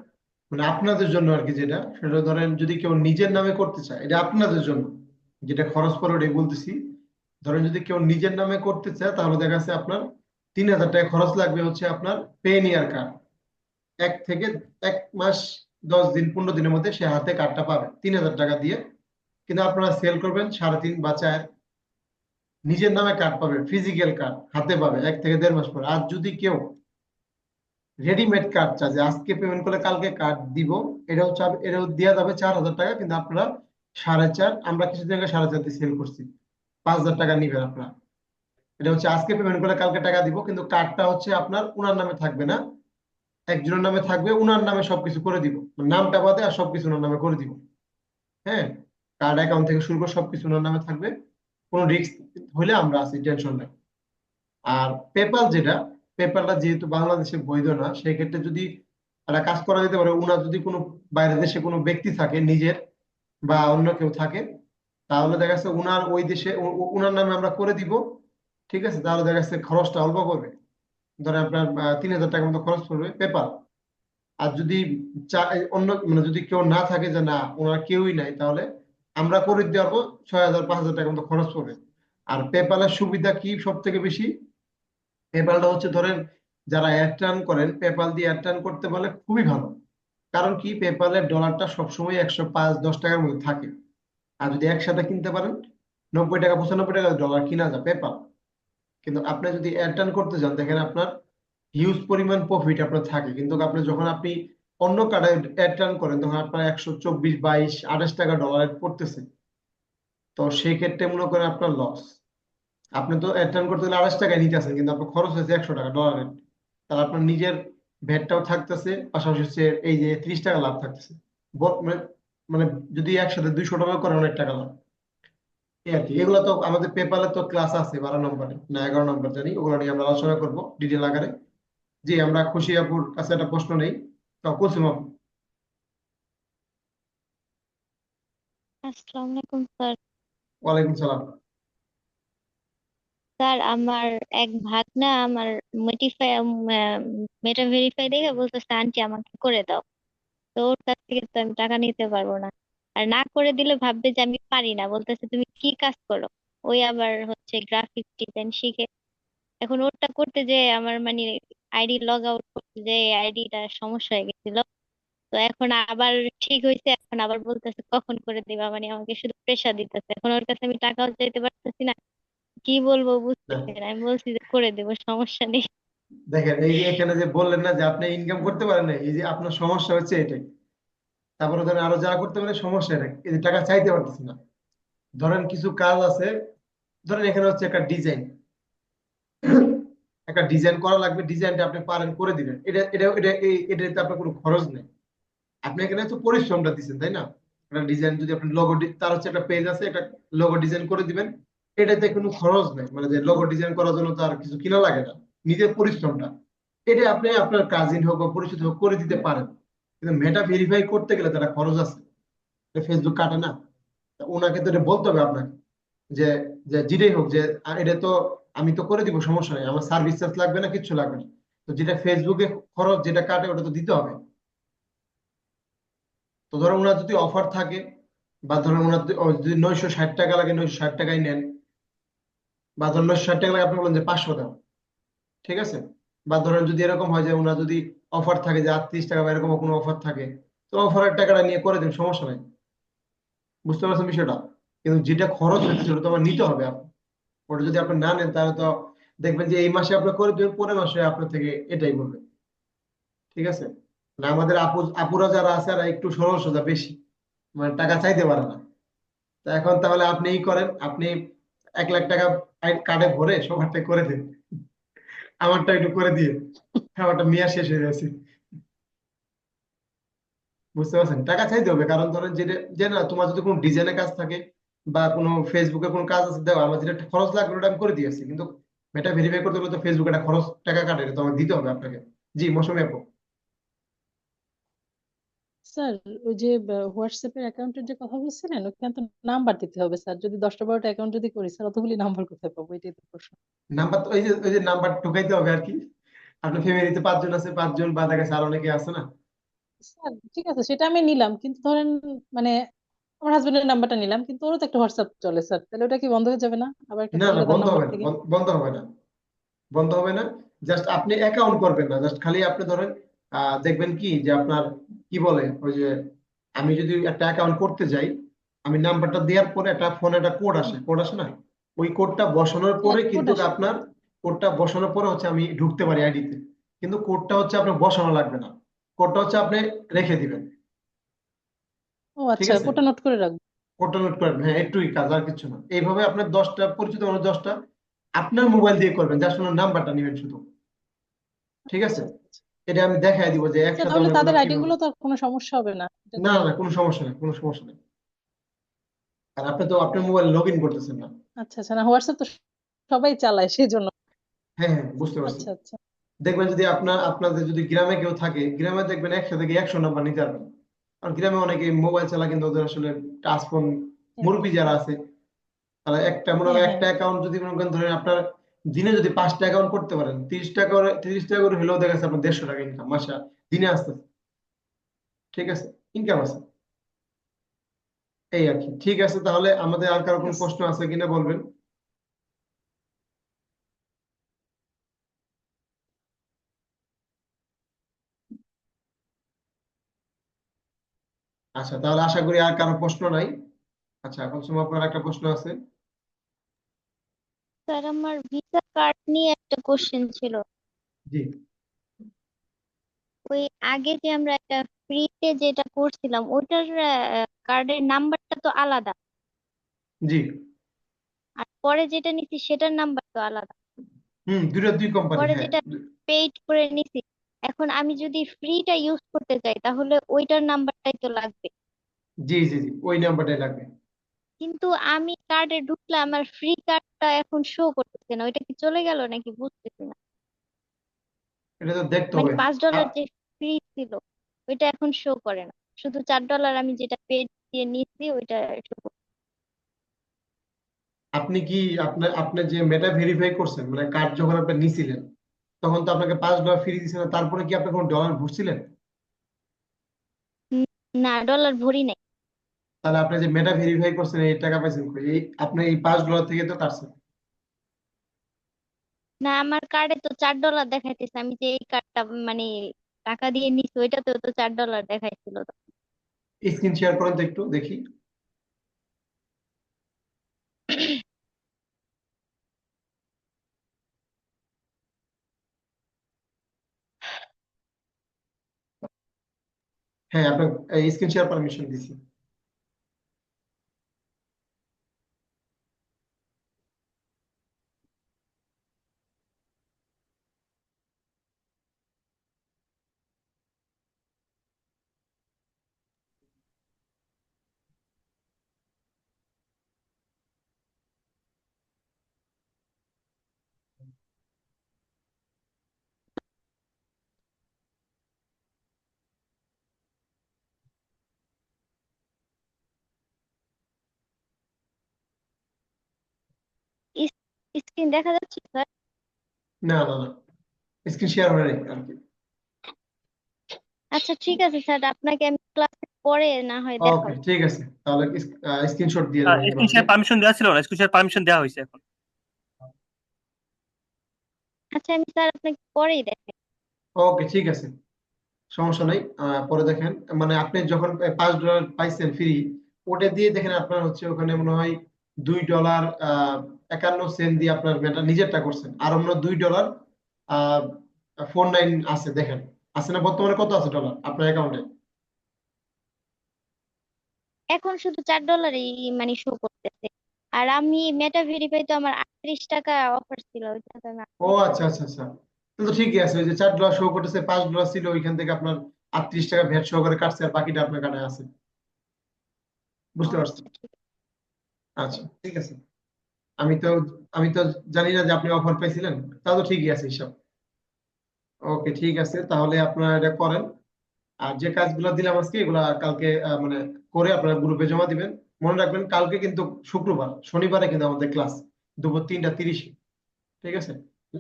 মানে আপনাদের জন্য আর কি, যেটা সেটা ধরেন যদি কেউ নিজের নামে করতে চায়, এটা আপনাদের জন্য যেটা খরচ পড়ে ওটাই বলতেছি। ধরেন যদি কেউ নিজের নামে করতে চায় তাহলে দেখা যাচ্ছে আপনার 3000 টাকা খরচ লাগবে হচ্ছে আপনার পেনিয়ার কার্ড। 1 থেকে 1 মাস 10 দিন 15 দিনের মধ্যে সে হাতে কার্ডটা পাবে 3000 টাকা দিয়ে। কিন্তু আপনারা সেল করবেন 3.5 বা 4, নিজের নামে কার্ড পাবে, ফিজিক্যাল কার্ড হাতে পাবে 1 থেকে 1.5 মাস পর। আর যদি কেউ রেডিমেড কার্ড চার্জ আজকে পেমেন্ট করলে কালকে কার্ড দিব, এটাও দেওয়া যাবে 4000 টাকা, কিন্তু আপনারা 4.5, আমরা কিছুদিন আগে 4.5 দিয়ে সেল করছি, 5000 টাকা নিবেন আপনারা। এটা হচ্ছে আজকে পেমেন্ট করলে কালকে টাকা দিব, কিন্তু কার্ডটা হচ্ছে আপনার উনার নামে থাকবে না, একজনের নামে থাকবে, উনার নামে সবকিছু করে দিব, নামটা বাদে আর সবকিছু উনার নামে করে দিব। হ্যাঁ, কার্ড অ্যাকাউন্ট থেকে শুরু করে সবকিছু ওনার নামে থাকবে, কোনো রিস্ক হলে আমরা আছি, টেনশন নাই। আর পেপাল যেটা, পেপালটা যেহেতু বাংলাদেশে বৈধ না, সেই ক্ষেত্রে যদি একটা কাজ করা যেতে পারে, উনার যদি কোনো বাইরের দেশে কোনো ব্যক্তি থাকে নিজের বা অন্য কেউ থাকে, তাহলে দেখা যাচ্ছে উনার ওই দেশে উনার নামে আমরা করে দিব। ঠিক আছে, তাহলে দেখা যাচ্ছে খরচটা অল্প করবে, ধরেন আপনার 3000 টাকার মতো খরচ পড়বে পেপাল। আর যদি অন্য মানে যদি কেউ না থাকে যে না ওনার কেউই নাই, তাহলে আমরা করে দিতে পারবো, 6000 5,000 টাকার মতো খরচ পড়বে। আর পেপালের সুবিধা কি সব থেকে বেশি, পেপালটা হচ্ছে ধরেন যারা অ্যাড টার্ন করেন, পেপাল দিয়ে অ্যাড টার্ন করতে পারলে খুবই ভালো। কারণ কি, পেপালের ডলারটা সবসময় 105 10 টাকার মধ্যে থাকে। আর যদি একসাথে কিনতে পারেন 90 টাকা 95 টাকা ডলার কিনা যায় পেপাল। কিন্তু আপনি যদি অ্যাড টার্ন করতে যান, দেখেন আপনার হিউজ পরিমাণ প্রফিট আপনার থাকে, কিন্তু যখন আপনি অন্য কার্ডে অ্যাড টার্ন করেন তখন আপনার 124 22 28 টাকা ডলার পড়তেছে। তো সেই ক্ষেত্রে মনে করেন আপনার লস। আপনি তো অ্যাড টার্ন করতে গেলে 28 টাকায় নিতে আসেন, কিন্তু আপনার খরচ হয়েছে 100 টাকা ডলারের। তাহলে আপনার নিজের ভ্যাটটাও থাকতেছে, পাশাপাশি হচ্ছে এই যে 30 টাকা লাভ থাকতেছে। মানে মানে যদি একসাথে 200 ডলার করেন অনেক টাকা লাভ। এই আর কি, এগুলো তো আমাদের পেপালে তো ক্লাস আছে 12 নম্বরে না 11 নম্বর জানি, ওগুলো নিয়ে আমরা আলোচনা করবো ডিটেল আকারে। জি, আমরা খুশি আপুর কাছে একটা প্রশ্ন নেই, তো কুলসুম আপু। আসসালামু আলাইকুম স্যার। ওয়ালাইকুম সালাম। স্যার, আমার এক ভাগনা আমার মেটিফাই মেটা ভেরিফাই দেখে বলতেছে আন্টি আমাকে করে দাও। তো ওর কাছ থেকে তো আমি টাকা নিতে পারবো না। আর না করে দিলে ভাববে যে আমি পারি না, বলতেছে তুমি কি কাজ করো। ওই আবার হচ্ছে গ্রাফিক ডিজাইন শিখে। এখন ওটা করতে যে আমার মানে আইডি লগ আউট করতে যে আইডিটা সমস্যা হয়ে গেছিল। তো এখন আবার ঠিক হয়েছে, এখন আবার বলতেছে কখন করে দিবা, মানে আমাকে শুধু প্রেশার দিতেছে। এখন ওর কাছে আমি টাকাও চাইতে পারতেছি না, কি বলবো না বুঝতেছি না, আমি বলছি যে করে দেবো, সমস্যা নেই। দেখেন, এই যে এখানে যে বললেন না যে আপনি ইনকাম করতে পারেন না, এই যে আপনার সমস্যা হচ্ছে এটাই। তারপরে ধরেন আরো যা করতে পারে সমস্যা এটা, এই যে টাকা চাইতে পারতেছে না। ধরেন কিছু কাজ আছে, ধরেন এখানে হচ্ছে একটা ডিজাইন, একটা ডিজাইন করা লাগবে, ডিজাইনটা আপনি পারেন করে দিবেন, এটাতে আপনার কোনো খরচ নেই। আপনি এখানে তো পরিশ্রমটা দিচ্ছেন, তাই না? একটা ডিজাইন যদি আপনি লোগো, তার হচ্ছে একটা পেজ আছে, একটা লোগো ডিজাইন করে দিবেন, এটাতে কোনো খরচ নেই, মানে যে লোগো ডিজাইন করার জন্য তার কিছু কিনা লাগে না, নিজের পরিশ্রমটা এটা আপনি আপনার কাজিন হোক বা পরিচিত হোক করে দিতে পারেন। কিন্তু মেটা ভেরিফাই করতে গেলে তারা খরচ আছে, ফেসবুক কাটে না। তা ওনাকে তো এটা বলতে হবে আপনাকে, যে যে যেটাই হোক, যে এটা তো আমি তো করে দিব, সমস্যা নেই, আমার সার্ভিস চার্জ লাগবে না, কিচ্ছু লাগবে না। তো যেটা ফেসবুকে খরচ যেটা কাটে ওটা তো দিতে হবে। তো ধরো ওনার যদি অফার থাকে, বা ধরুন ওনার যদি 960 টাকা লাগে, 960 টাকায় নেন, বা ধরুন 960 টাকা লাগে, আপনি বলেন যে 500 দাও, ঠিক আছে। বা ধরেন যদি এরকম হয় যে ওনার যদি অফার থাকে যে 38 টাকা বা এরকম কোনো অফার থাকে, তো অফারের টাকাটা নিয়ে করে দিন, সমস্যা নাই। বুঝতে পারছেন বিষয়টা? কিন্তু যেটা খরচ হচ্ছে সেটা তো আমার নিতে হবে ওটা যদি আপনি না নেন তাহলে তো দেখবেন যে এই মাসে আপনি করে দেবেন, পরের মাসে আপনার থেকে এটাই বলবে, ঠিক আছে। না, আমাদের আপুরা যারা আছে এরা একটু সরল সোজা বেশি, মানে টাকা চাইতে পারে না। তা এখন তাহলে আপনি করেন, আপনি 1 লাখ টাকা কার্ডে ভরে সবারটা করে দেন, আমারটা একটু করে দিয়ে, আমারটা মেয়াদ শেষ হয়ে গেছে। বুঝতে পারছেন? টাকা চাইতে হবে, কারণ ধরেন যেটা যে না, তোমার যদি কোনো ডিজাইনের কাজ থাকে বা কোনো ফেসবুকে কোনো কাজ আছে, দেখো আমার যেটা একটা খরচ লাগবে ওটা আমি করে দিয়েছি, কিন্তু এটা ভেরিফাই করতে গেলে তো ফেসবুকে একটা খরচ টাকা কাটে, এটা তো আমাকে দিতে হবে আপনাকে। জি, মৌসুমী আপু। স্যার, ওই যে হোয়াটসঅ্যাপের অ্যাকাউন্টের যে কথা বলছিলেন, ওখানে তো নাম্বার দিতে হবে স্যার। যদি 10টা 12টা অ্যাকাউন্ট যদি করি স্যার, অতগুলি নাম্বার কোথায় পাবো, এটাই তো প্রশ্ন। নাম্বার তো ওই যে নাম্বার ঢুকাইতে হবে আর কি। আপনার ফ্যামিলিতে 5 জন আছে, 5 জন বা দেখা গেছে আর অনেকে আছে না। স্যার ঠিক আছে, সেটা আমি নিলাম, কিন্তু ধরেন মানে আমার হাজবেন্ডের নাম্বারটা নিলাম, কিন্তু ওরও তো একটা হোয়াটসঅ্যাপ চলে স্যার, তাহলে ওটা কি বন্ধ হয়ে যাবে না আবার একটা না না, আলাদা বন্ধ নাম্বার হবে না, থেকে? বন্ধ হবে না, বন্ধ হবে না। জাস্ট আপনি অ্যাকাউন্ট করবেন না, জাস্ট খালি আপনি ধরেন দেখবেন কি যে আপনার কি বলে ওই যে, আমি যদি একটা অ্যাকাউন্ট করতে যাই, আমি নাম্বারটা দেওয়ার পরে একটা ফোনে একটা কোড আসে না, ওই কোডটা বসানোর হ্যাঁ, পরে কোড কিন্তু আসে। আপনার কোডটা বসানোর পরে হচ্ছে আমি ঢুকতে পারি আইডিতে। কিন্তু কোডটা হচ্ছে আপনার বসানো লাগবে না, কোডটা হচ্ছে আপনি রেখে দিবেন, ও ঠিক আচ্ছা, আছে। কোডটা নোট করে রাখবো। কোডটা নোট করবেন, হ্যাঁ, একটুই কাজ, আর কিছু না। এইভাবে আপনার 10টা পরিচিত মানুষ, 10টা আপনার মোবাইল দিয়ে করবেন, জাস্ট ওনার নাম্বারটা নেবেন শুধু, ঠিক আছে। আচ্ছা আচ্ছা এটা আমি দেখাই দিব যে আচ্ছা, একসাথে তাহলে অনেকগুলো তাদের আইডি কিভাবে। গুলো তো আর কোনো সমস্যা হবে না, এটা না তো? না, কোনো সমস্যা নেই, কোনো সমস্যা নেই। আর আপনি তো আপনার মোবাইল লগ ইন করতেছেন না। আচ্ছা আচ্ছা, না হোয়াটসঅ্যাপ তো সবাই চালায় সেই জন্য। হ্যাঁ হ্যাঁ, বুঝতে পারছি। আচ্ছা আচ্ছা দেখবেন যদি আপনাদের যদি গ্রামে কেউ থাকে, গ্রামে দেখবেন একসাথে গিয়ে 100 নাম্বার নিতে পারবেন। আর গ্রামে অনেকে মোবাইল চালা, কিন্তু ওদের আসলে টাচ ফোন, হ্যাঁ মুরব্বী যারা আছে, তারা একটা মনে হ্যাঁ হয় হ্যাঁ। একটা অ্যাকাউন্ট যদি মনে করেন ধরেন আপনার দিনে যদি 5টা অ্যাকাউন্ট করতে পারেন, 30 টাকা করে হলেও দেখা যাচ্ছে আপনার 150 টাকা ইনকাম মাসে, দিনে আসতে, ঠিক আছে, ইনকাম আছে। এই আর কি। ঠিক আছে, তাহলে আমাদের আর কারো ঠিক কোনো আছে। প্রশ্ন আছে কিনা বলবেন। আচ্ছা, তাহলে আশা করি আর কারো প্রশ্ন নাই। আচ্ছা, এখন সময় আপনার একটা প্রশ্ন আছে। স্যার, আমার ভিসা কার্ড নিয়ে একটা কোশ্চেন ছিল। জি ওই আগে যে আমরা একটা ফ্রিতে যেটা করছিলাম, ওটার কার্ডের নাম্বারটা তো আলাদা, জি। আর পরে যেটা নিছি সেটার নাম্বার তো আলাদা। দুটো দুই কোম্পানি, পরে হ্যাঁ। যেটা পেইড করে নিছি, এখন আমি যদি ফ্রিটা ইউজ করতে চাই তাহলে ওইটার নাম্বারটাই তো লাগবে। জি জি জি, ওই নাম্বারটাই লাগবে। কিন্তু আমি কার্ডে ঢুকলে আমার ফ্রি কার্ডটা এখন শো করতেছে না, ওইটা কি চলে গেল নাকি বুঝতেছি না। এটা তো দেখতে মানে হবে। $5 আ- যে ফ্রি ছিল ওইটা এখন শো করে না, শুধু $4 আমি যেটা পেড দিয়ে নিচ্ছি ওইটা শো করে। আপনি কি আপনার যে মেটা ভেরিফাই করছেন, মানে কার্ড যখন আপনি নিছিলেন, তখন তো আপনাকে $5 ফ্রি দিছে না, তারপরে কি আপনি কোনো ডলার ভরছিলেন? না, ডলার ভরি নাই। তাহলে আপনি যে মেটা ভেরিফাই করছেন এই টাকা পাইছেন কই? এই আপনি এই $5 থেকে তো কাটছেন। না, আমার কার্ডে তো $4 দেখাইতেছে, আমি যে এই কার্ডটা মানে টাকা দিয়ে নিচ্ছি ওইটাতেও তো $4 দেখাইছিল তো। স্ক্রিন শেয়ার করেন তো একটু দেখি। হ্যাঁ, আপনার স্ক্রিন শেয়ার পারমিশন দিছি। স্ক্রিন দেখা যাচ্ছে স্যার? না না না, স্ক্রিন শেয়ার হয় নাই আর কি। আচ্ছা ঠিক আছে স্যার, আপনাকে আমি ক্লাসে পরে না হয় ওকে, দেখাবো। ঠিক আছে, তাহলে স্ক্রিনশট দিয়ে দেবেন স্ক্রিন আমাকে। শেয়ার পারমিশন দেওয়া ছিল না, স্ক্রিন শেয়ার পারমিশন দেওয়া হয়েছে এখন। আচ্ছা আমি স্যার আপনাকে পরেই দেখাই। ওকে, ঠিক আছে, সমস্যা নাই। পরে দেখেন, মানে আপনি যখন $5 পাইছেন ফ্রি, ওটা দিয়ে দেখেন আপনার হচ্ছে ওখানে মনে হয় $2.51 দিয়ে আপনার মেটা নিজেরটা করছেন, আর অন্য $2.49 আছে, দেখেন আছে না? বর্তমানে কত আছে ডলার আপনার অ্যাকাউন্টে? এখন শুধু $4 মানে শো করতেছে। আর আমি মেটা ভেরিফাই তো আমার 38 টাকা অফার ছিল, ওইটা তো আমি ও আচ্ছা আচ্ছা আচ্ছা, তাহলে তো ঠিকই আছে। ওই যে $4 শো করতেছে, $5 ছিল, ওইখান থেকে আপনার 38 টাকা ভ্যাট শো করে কাটছে, আর বাকিটা আপনার কাটায় আছে। বুঝতে পারছি। আচ্ছা ঠিক আছে। আচ্ছা ঠিক আছে। আমি তো আমি তো জানি না যে আপনি অফার পাইছিলেন, তাও তো ঠিকই আছে হিসাব। ওকে, ঠিক আছে, তাহলে আপনারা এটা করেন। আর যে কাজগুলো দিলাম আজকে, এগুলা কালকে মানে করে আপনারা গ্রুপে জমা দিবেন। মনে রাখবেন কালকে কিন্তু শুক্রবার, শনিবারে কিন্তু আমাদের ক্লাস দুপুর 3টা 30-এ। ঠিক আছে?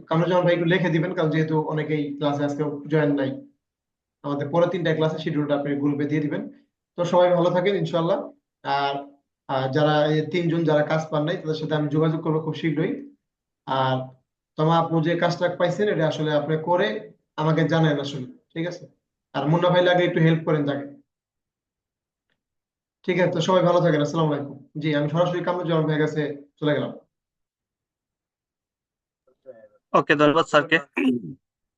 কামরুজ্জামান ভাই একটু লিখে দিবেন, কারণ যেহেতু অনেকেই ক্লাসে আজকে জয়েন নাই। আমাদের পরে 3টা ক্লাসে শিডিউলটা আপনি গ্রুপে দিয়ে দিবেন। তো সবাই ভালো থাকেন ইনশাল্লাহ। আর যারা এই 3 জন যারা কাজ পান নাই, তাদের সাথে আমি যোগাযোগ করবো খুব শীঘ্রই। আর তোমার আপু যে কাজটা পাইছেন, এটা আসলে আপনি করে আমাকে জানান আসলে। ঠিক আছে? আর মুন্না ভাই লাগে একটু হেল্প করেন তাকে। ঠিক আছে, তো সবাই ভালো থাকেন, আসসালামু আলাইকুম। জি, আমি সরাসরি কামরুজ্জামান ভাইয়ের কাছে চলে গেলাম। ওকে, ধন্যবাদ স্যারকে।